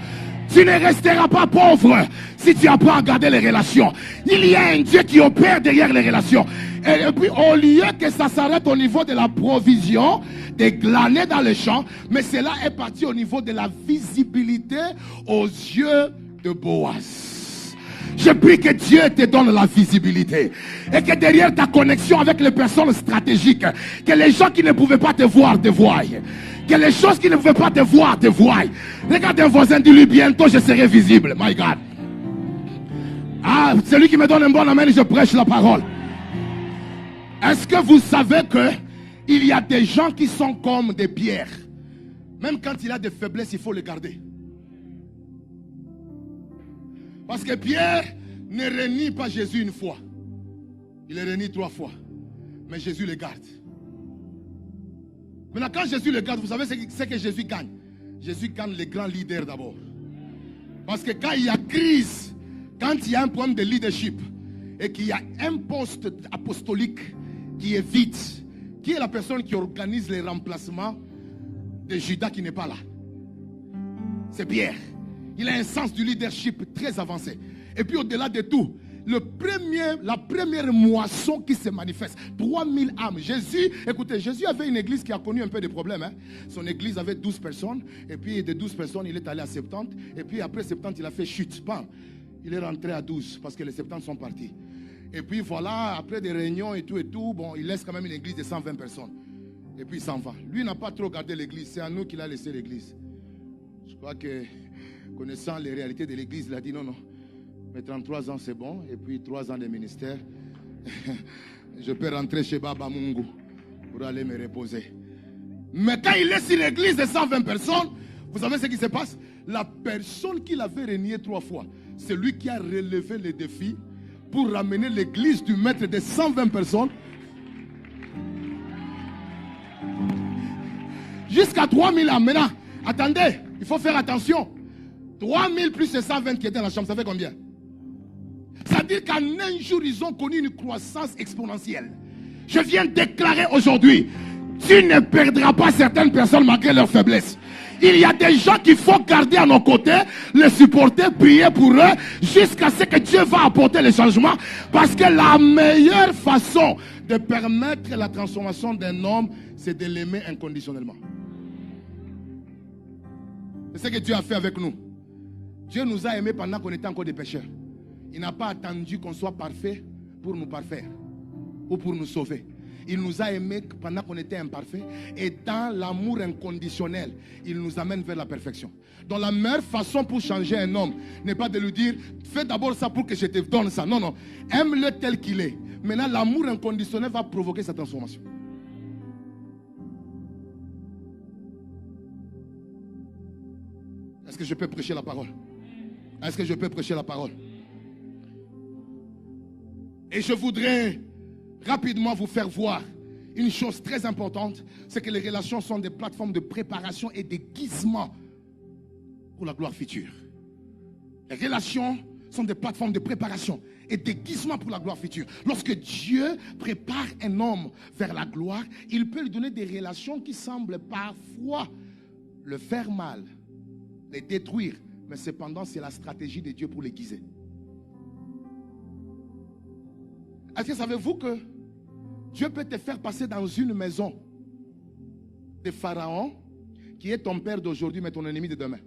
Tu ne resteras pas pauvre si tu apprends à garder les relations. Il y a un Dieu qui opère derrière les relations. Et puis au lieu que ça s'arrête au niveau de la provision, de glaner dans les champs, mais cela est parti au niveau de la visibilité aux yeux de Boaz. Je prie que Dieu te donne la visibilité. Et que derrière ta connexion avec les personnes stratégiques, que les gens qui ne pouvaient pas te voir, te voient. Que les choses qui ne pouvaient pas te voir, te voient. Regarde un voisin, dis-lui, bientôt je serai visible. My God. Ah, celui qui me donne un bon amen, je prêche la parole. Est-ce que vous savez que il y a des gens qui sont comme des pierres? Même quand il a des faiblesses, il faut les garder. Parce que Pierre ne renie pas Jésus une fois. Il le renie 3 fois. Mais Jésus le garde. Maintenant, quand Jésus le garde, vous savez ce que Jésus gagne? Jésus gagne les grands leaders d'abord. Parce que quand il y a crise, quand il y a un problème de leadership, et qu'il y a un poste apostolique qui est vide, qui est la personne qui organise les remplacements de Judas qui n'est pas là? C'est Pierre. Il a un sens du leadership très avancé. Et puis au-delà de tout, la première moisson qui se manifeste, 3000 âmes. Jésus, écoutez, Jésus avait une église qui a connu un peu de problèmes. Son église avait 12 personnes. Et puis de 12 personnes, il est allé à 70. Et puis après 70, il a fait chute. Bam. Il est rentré à 12 parce que les 70 sont partis. Et puis voilà, après des réunions et tout, bon, il laisse quand même une église de 120 personnes. Et puis il s'en va. Lui n'a pas trop gardé l'église. C'est à nous qu'il a laissé l'église. Je crois que, connaissant les réalités de l'église, il a dit non. Mais 33 ans c'est bon. Et puis 3 ans de ministère. Je peux rentrer chez Baba Mungu pour aller me reposer. Mais quand il laisse une église de 120 personnes, vous savez ce qui se passe? La personne qui l'avait renié 3 fois, c'est lui qui a relevé le défi pour ramener l'église du maître de 120 personnes jusqu'à 3000 ans. Maintenant, attendez, il faut faire attention. 3000 plus les 120 qui étaient dans la chambre, ça fait combien? C'est-à-dire qu'en un jour, ils ont connu une croissance exponentielle. Je viens déclarer aujourd'hui, tu ne perdras pas certaines personnes malgré leur faiblesse. Il y a des gens qu'il faut garder à nos côtés, les supporter, prier pour eux, jusqu'à ce que Dieu va apporter le changement. Parce que la meilleure façon de permettre la transformation d'un homme, c'est de l'aimer inconditionnellement. C'est ce que Dieu a fait avec nous. Dieu nous a aimés pendant qu'on était encore des pécheurs. Il n'a pas attendu qu'on soit parfait pour nous parfaire ou pour nous sauver. Il nous a aimés pendant qu'on était imparfaits. Et dans l'amour inconditionnel, il nous amène vers la perfection. Donc la meilleure façon pour changer un homme n'est pas de lui dire, fais d'abord ça pour que je te donne ça. Non. Aime-le tel qu'il est. Maintenant, l'amour inconditionnel va provoquer sa transformation. Est-ce que je peux prêcher la parole? Est-ce que je peux prêcher la parole? Et je voudrais rapidement vous faire voir une chose très importante, c'est que les relations sont des plateformes de préparation et d'aiguisement pour la gloire future. Les relations sont des plateformes de préparation et d'aiguisement pour la gloire future. Lorsque Dieu prépare un homme vers la gloire, il peut lui donner des relations qui semblent parfois le faire mal, les détruire, mais cependant c'est la stratégie de Dieu pour l'aiguiser. Est-ce que savez-vous que Dieu peut te faire passer dans une maison de Pharaon qui est ton père d'aujourd'hui mais ton ennemi de demain?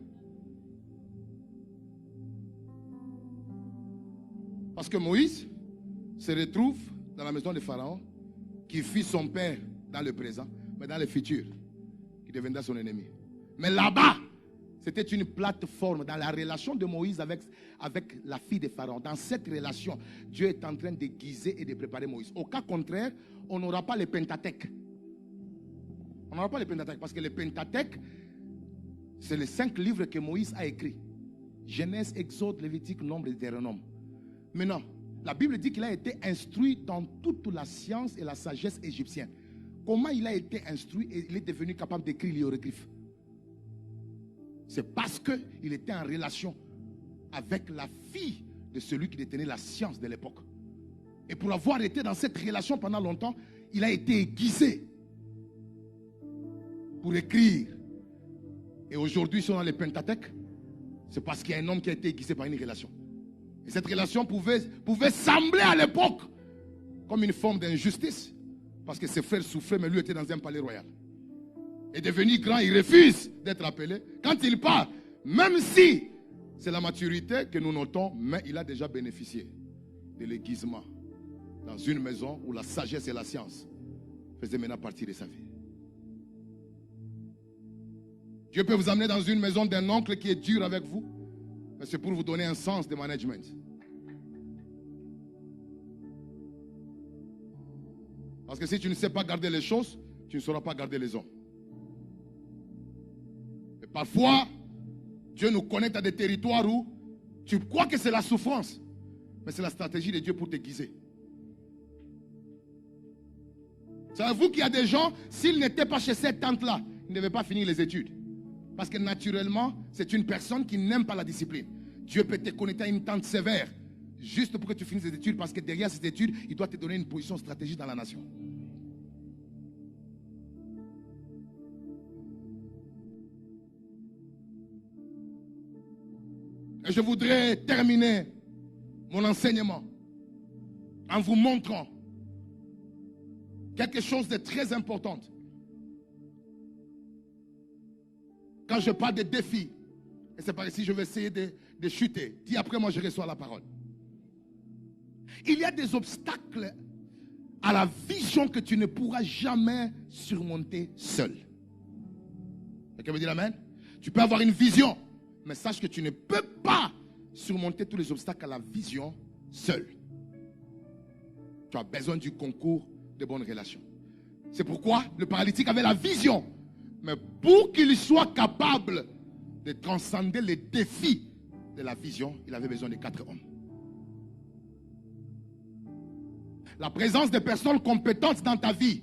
Parce que Moïse se retrouve dans la maison de Pharaon qui fut son père dans le présent, mais dans le futur, qui deviendra son ennemi. Mais là-bas, c'était une plateforme dans la relation de Moïse avec la fille de Pharaon. Dans cette relation, Dieu est en train de guiser et de préparer Moïse. Au cas contraire, on n'aura pas le Pentateuque. On n'aura pas le Pentateuque parce que le Pentateuque, c'est les 5 livres que Moïse a écrits. Genèse, Exode, Lévitique, Nombre et Deutéronome. Maintenant, la Bible dit qu'il a été instruit dans toute la science et la sagesse égyptienne. Comment il a été instruit et il est devenu capable d'écrire l'hiéroglyphe? C'est parce qu'il était en relation avec la fille de celui qui détenait la science de l'époque. Et pour avoir été dans cette relation pendant longtemps, il a été aiguisé pour écrire. Et aujourd'hui, si on a le Pentateuque, c'est parce qu'il y a un homme qui a été aiguisé par une relation. Et cette relation pouvait sembler à l'époque comme une forme d'injustice. Parce que ses frères souffraient, mais lui était dans un palais royal. Et devenu grand, il refuse d'être appelé. Quand il part, même si c'est la maturité que nous notons, mais il a déjà bénéficié de l'aiguisement dans une maison où la sagesse et la science faisaient maintenant partie de sa vie. Dieu peut vous amener dans une maison d'un oncle qui est dur avec vous, mais c'est pour vous donner un sens de management. Parce que si tu ne sais pas garder les choses, tu ne sauras pas garder les hommes. Et parfois, Dieu nous connecte à des territoires où tu crois que c'est la souffrance, mais c'est la stratégie de Dieu pour te guiser. Savez-vous qu'il y a des gens, s'ils n'étaient pas chez cette tante-là, ils ne devaient pas finir les études. Parce que naturellement, c'est une personne qui n'aime pas la discipline. Dieu peut te connecter à une tante sévère, juste pour que tu finisses les études, parce que derrière ces études, il doit te donner une position stratégique dans la nation. Et je voudrais terminer mon enseignement en vous montrant quelque chose de très important. Quand je parle de défis, et c'est par ici que je vais essayer de chuter. Dis après moi, je reçois la parole. Il y a des obstacles à la vision que tu ne pourras jamais surmonter seul. Quelqu'un veut dire amen? Tu peux avoir une vision, mais sache que tu ne peux pas surmonter tous les obstacles à la vision seul. Tu as besoin du concours de bonnes relations. C'est pourquoi le paralytique avait la vision. Mais pour qu'il soit capable de transcender les défis de la vision, il avait besoin de 4 hommes. La présence de personnes compétentes dans ta vie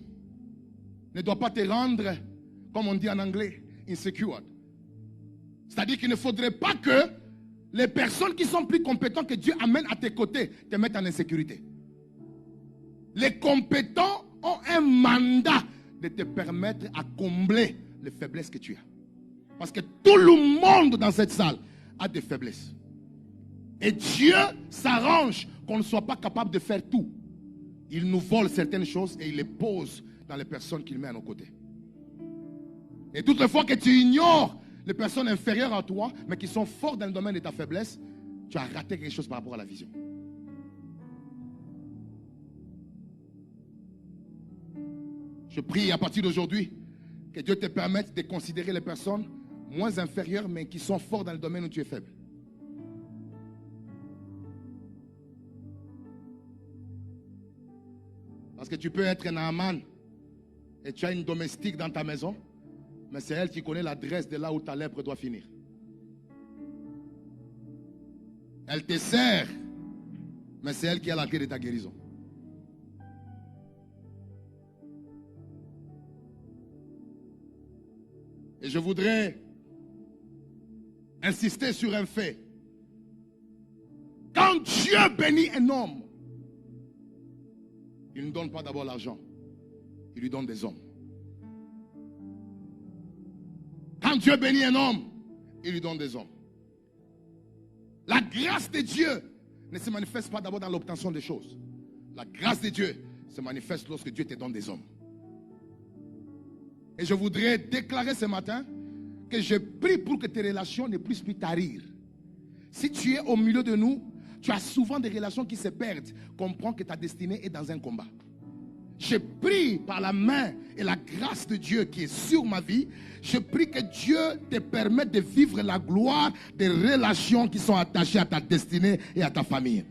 ne doit pas te rendre, comme on dit en anglais, insecure. C'est-à-dire qu'il ne faudrait pas que les personnes qui sont plus compétentes que Dieu amène à tes côtés te mettent en insécurité. Les compétents ont un mandat de te permettre à combler les faiblesses que tu as. Parce que tout le monde dans cette salle a des faiblesses. Et Dieu s'arrange qu'on ne soit pas capable de faire tout. Il nous vole certaines choses et il les pose dans les personnes qu'il met à nos côtés. Et toutes les fois que tu ignores les personnes inférieures à toi, mais qui sont fortes dans le domaine de ta faiblesse, tu as raté quelque chose par rapport à la vision. Je prie à partir d'aujourd'hui que Dieu te permette de considérer les personnes moins inférieures, mais qui sont fortes dans le domaine où tu es faible. Parce que tu peux être un Naaman et tu as une domestique dans ta maison, mais c'est elle qui connaît l'adresse de là où ta lèpre doit finir. Elle te sert, mais c'est elle qui a la clé de ta guérison. Et je voudrais insister sur un fait. Quand Dieu bénit un homme, il ne donne pas d'abord l'argent, il lui donne des hommes. Quand Dieu bénit un homme, il lui donne des hommes. La grâce de Dieu ne se manifeste pas d'abord dans l'obtention des choses. La grâce de Dieu se manifeste lorsque Dieu te donne des hommes. Et je voudrais déclarer ce matin que je prie pour que tes relations ne puissent plus tarir. Si tu es au milieu de nous, tu as souvent des relations qui se perdent. Comprends que ta destinée est dans un combat. Je prie par la main et la grâce de Dieu qui est sur ma vie. Je prie que Dieu te permette de vivre la gloire des relations qui sont attachées à ta destinée et à ta famille.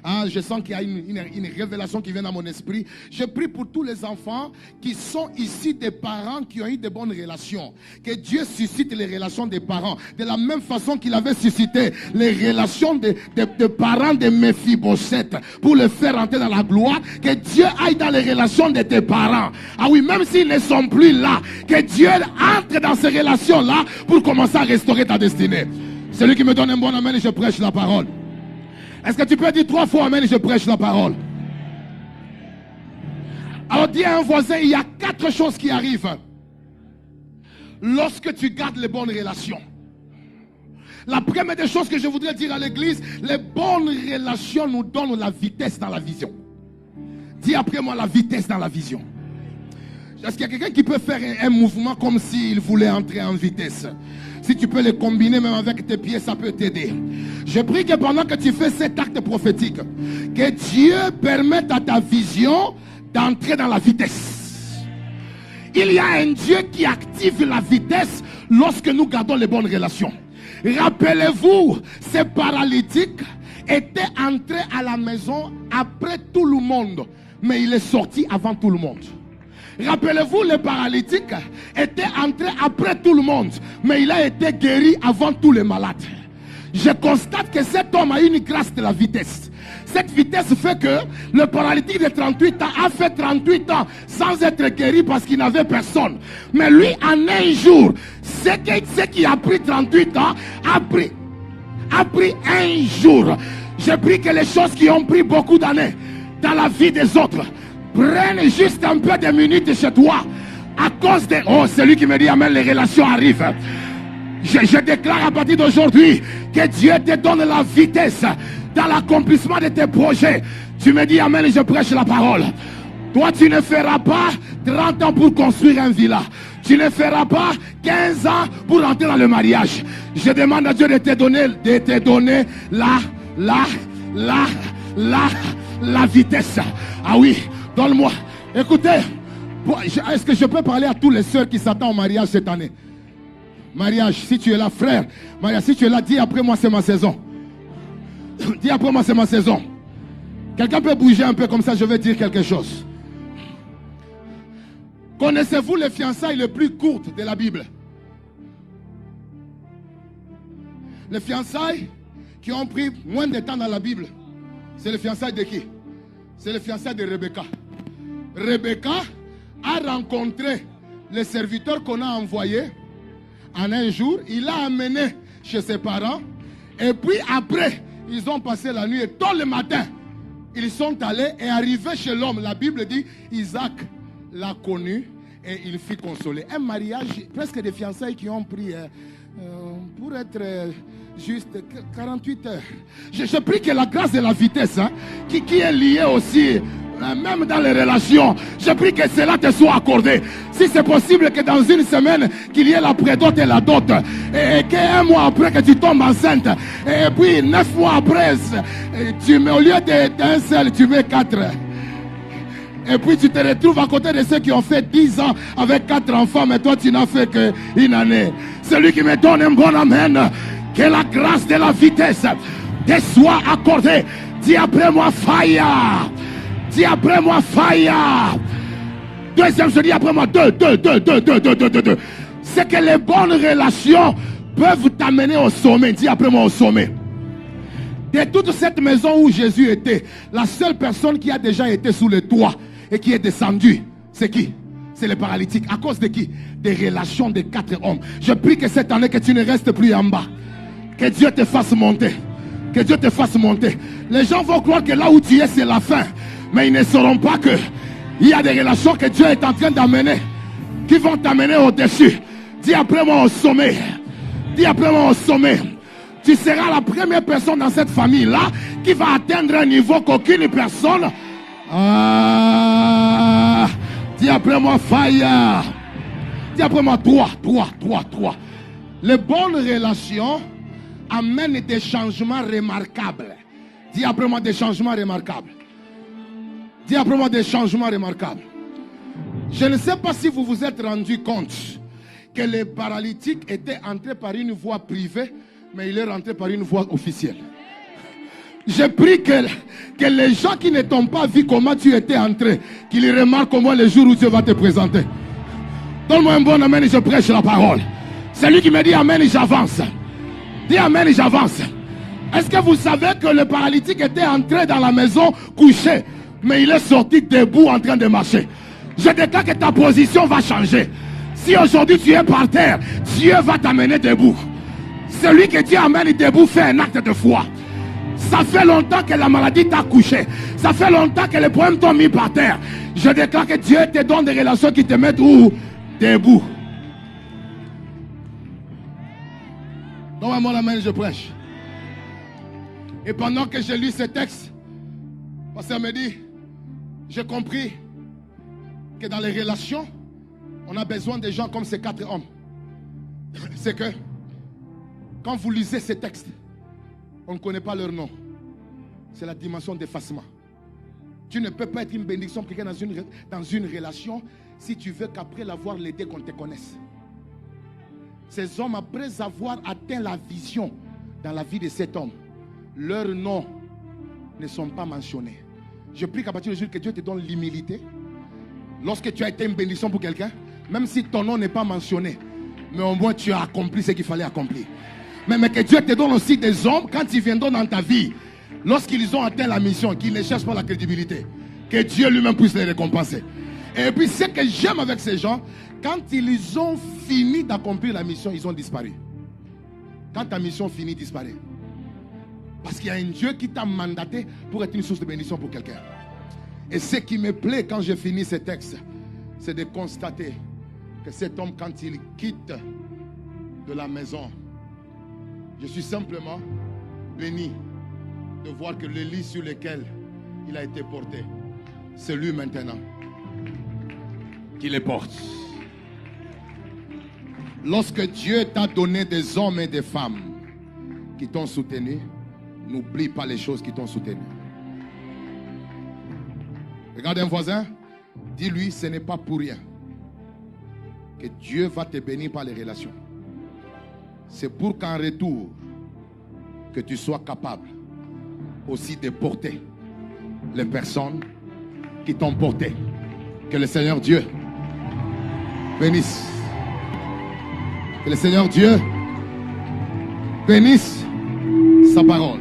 Ah, je sens qu'il y a une révélation qui vient dans mon esprit. Je prie pour tous les enfants qui sont ici des parents qui ont eu de bonnes relations. Que Dieu suscite les relations des parents. De la même façon qu'il avait suscité les relations de parents de Méphibosheth pour le faire entrer dans la gloire. Que Dieu aille dans les relations de tes parents. Ah oui, même s'ils ne sont plus là. Que Dieu entre dans ces relations-là pour commencer à restaurer ta destinée. Celui qui me donne un bon amen et je prêche la parole. Est-ce que tu peux dire 3 fois amen et je prêche la parole? Alors dis à un voisin, il y a 4 choses qui arrivent lorsque tu gardes les bonnes relations. La première des choses que je voudrais dire à l'église, les bonnes relations nous donnent la vitesse dans la vision. Dis après moi la vitesse dans la vision. Est-ce qu'il y a quelqu'un qui peut faire un mouvement comme s'il voulait entrer en vitesse? Si tu peux les combiner même avec tes pieds, ça peut t'aider. Je prie que pendant que tu fais cet acte prophétique, que Dieu permette à ta vision d'entrer dans la vitesse. Il y a un Dieu qui active la vitesse lorsque nous gardons les bonnes relations. Rappelez-vous, ces paralytiques étaient entrés à la maison après tout le monde, mais il est sorti avant tout le monde. Rappelez-vous, le paralytique était entré après tout le monde, mais il a été guéri avant tous les malades. Je constate que cet homme a une grâce de la vitesse. Cette vitesse fait que le paralytique de 38 ans a fait 38 ans sans être guéri parce qu'il n'avait personne. Mais lui, en un jour, ce qui a pris 38 ans a pris un jour. Je prie que les choses qui ont pris beaucoup d'années dans la vie des autres prennent juste un peu de minutes chez toi. À cause de... Oh, celui qui me dit amen, les relations arrivent. Je déclare à partir d'aujourd'hui que Dieu te donne la vitesse dans l'accomplissement de tes projets. Tu me dis amen et je prêche la parole. Toi, tu ne feras pas 30 ans pour construire un villa. Tu ne feras pas 15 ans pour entrer dans le mariage. Je demande à Dieu de te donner la vitesse. Ah oui, donne-moi. Écoutez, est-ce que je peux parler à tous les sœurs qui s'attendent au mariage cette année? Mariage, si tu es là, frère. Mariage, si tu es là, dis après moi, c'est ma saison. Dis après moi, c'est ma saison. Quelqu'un peut bouger un peu comme ça, je vais dire quelque chose. Connaissez-vous les fiançailles les plus courtes de la Bible? Les fiançailles qui ont pris moins de temps dans la Bible, c'est les fiançailles de qui? C'est les fiançailles de Rebecca. Rebecca a rencontré le serviteur qu'on a envoyé en un jour. Il l'a amené chez ses parents. Et puis après, ils ont passé la nuit. Et tôt le matin, ils sont allés et arrivés chez l'homme. La Bible dit, Isaac l'a connu et il fut consolé. Un mariage, presque des fiançailles qui ont pris pour être juste 48 heures. Je prie que la grâce de la vitesse, qui est liée aussi, même dans les relations, je prie que cela te soit accordé. Si c'est possible que dans une semaine, qu'il y ait la prédote et la dot, et qu'un mois après que tu tombes enceinte, et puis 9 mois après, tu mets au lieu d'un seul, tu mets 4. Et puis tu te retrouves à côté de ceux qui ont fait 10 ans avec 4 enfants, mais toi tu n'as fait qu'une année. Celui qui me donne un bon amen, que la grâce de la vitesse te soit accordée. Dis après moi fire. Dis après moi fire. Deuxième, je dis après moi deux. C'est que les bonnes relations peuvent t'amener au sommet. Dis après moi au sommet. De toute cette maison où Jésus était, la seule personne qui a déjà été sous le toit et qui est descendue, c'est qui? C'est les paralytiques. À cause de qui? Des relations de 4 hommes. Je prie que cette année que tu ne restes plus en bas. Que Dieu te fasse monter. Que Dieu te fasse monter. Les gens vont croire que là où tu es c'est la fin. Mais ils ne sauront pas que il y a des relations que Dieu est en train d'amener, qui vont t'amener au-dessus. Dis après moi au sommet. Dis après moi au sommet. Tu seras la première personne dans cette famille-là qui va atteindre un niveau qu'aucune personne Ah, dis après moi fire. Dis après moi 3. Les bonnes relations amènent des changements remarquables. Dis après moi des changements remarquables. Dis après moi des changements remarquables. Je ne sais pas si vous vous êtes rendu compte que le paralytique était entré par une voie privée, mais il est rentré par une voie officielle. J'ai pris que les gens qui ne t'ont pas vu comment tu étais entré, qu'ils remarquent comment le jour où Dieu va te présenter. Donne-moi un bon amen et je prêche la parole. Celui qui me dit amen et j'avance. Dis amen et j'avance. Est-ce que vous savez que le paralytique était entré dans la maison couché, mais il est sorti debout en train de marcher? Je déclare que ta position va changer. Si aujourd'hui tu es par terre, Dieu va t'amener debout. Celui qui dit amen et debout fait un acte de foi. Ça fait longtemps que la maladie t'a couché. Ça fait longtemps que les problèmes t'ont mis par terre. Je déclare que Dieu te donne des relations qui te mettent où? Debout. Donne-moi la main, je prêche. Et pendant que j'ai lu ce texte, le pasteur me dit, j'ai compris que dans les relations, on a besoin de gens comme ces 4 hommes. C'est que, quand vous lisez ces textes, on ne connaît pas leur nom. C'est la dimension d'effacement. Tu ne peux pas être une bénédiction pour quelqu'un dans une relation si tu veux qu'après l'avoir l'aider qu'on te connaisse. Ces hommes, après avoir atteint la vision dans la vie de cet homme, leurs noms ne sont pas mentionnés. Je prie qu'à partir du jour que Dieu te donne l'humilité, lorsque tu as été une bénédiction pour quelqu'un, même si ton nom n'est pas mentionné, mais au moins tu as accompli ce qu'il fallait accomplir. Mais que Dieu te donne aussi des hommes, quand ils viendront dans ta vie, lorsqu'ils ont atteint la mission, qu'ils ne cherchent pas la crédibilité, que Dieu lui-même puisse les récompenser. Et puis ce que j'aime avec ces gens, quand ils ont fini d'accomplir la mission, ils ont disparu. Quand ta mission finit, disparaît. Parce qu'il y a un Dieu qui t'a mandaté pour être une source de bénédiction pour quelqu'un. Et ce qui me plaît quand je finis ce texte, c'est de constater que cet homme, quand il quitte de la maison, je suis simplement béni de voir que le lit sur lequel il a été porté, c'est lui maintenant qui les porte. Lorsque Dieu t'a donné des hommes et des femmes qui t'ont soutenu, n'oublie pas les choses qui t'ont soutenu. Regarde un voisin, dis-lui, ce n'est pas pour rien que Dieu va te bénir par les relations. C'est pour qu'en retour, que tu sois capable aussi de porter les personnes qui t'ont porté. Que le Seigneur Dieu bénisse. Que le Seigneur Dieu bénisse sa parole.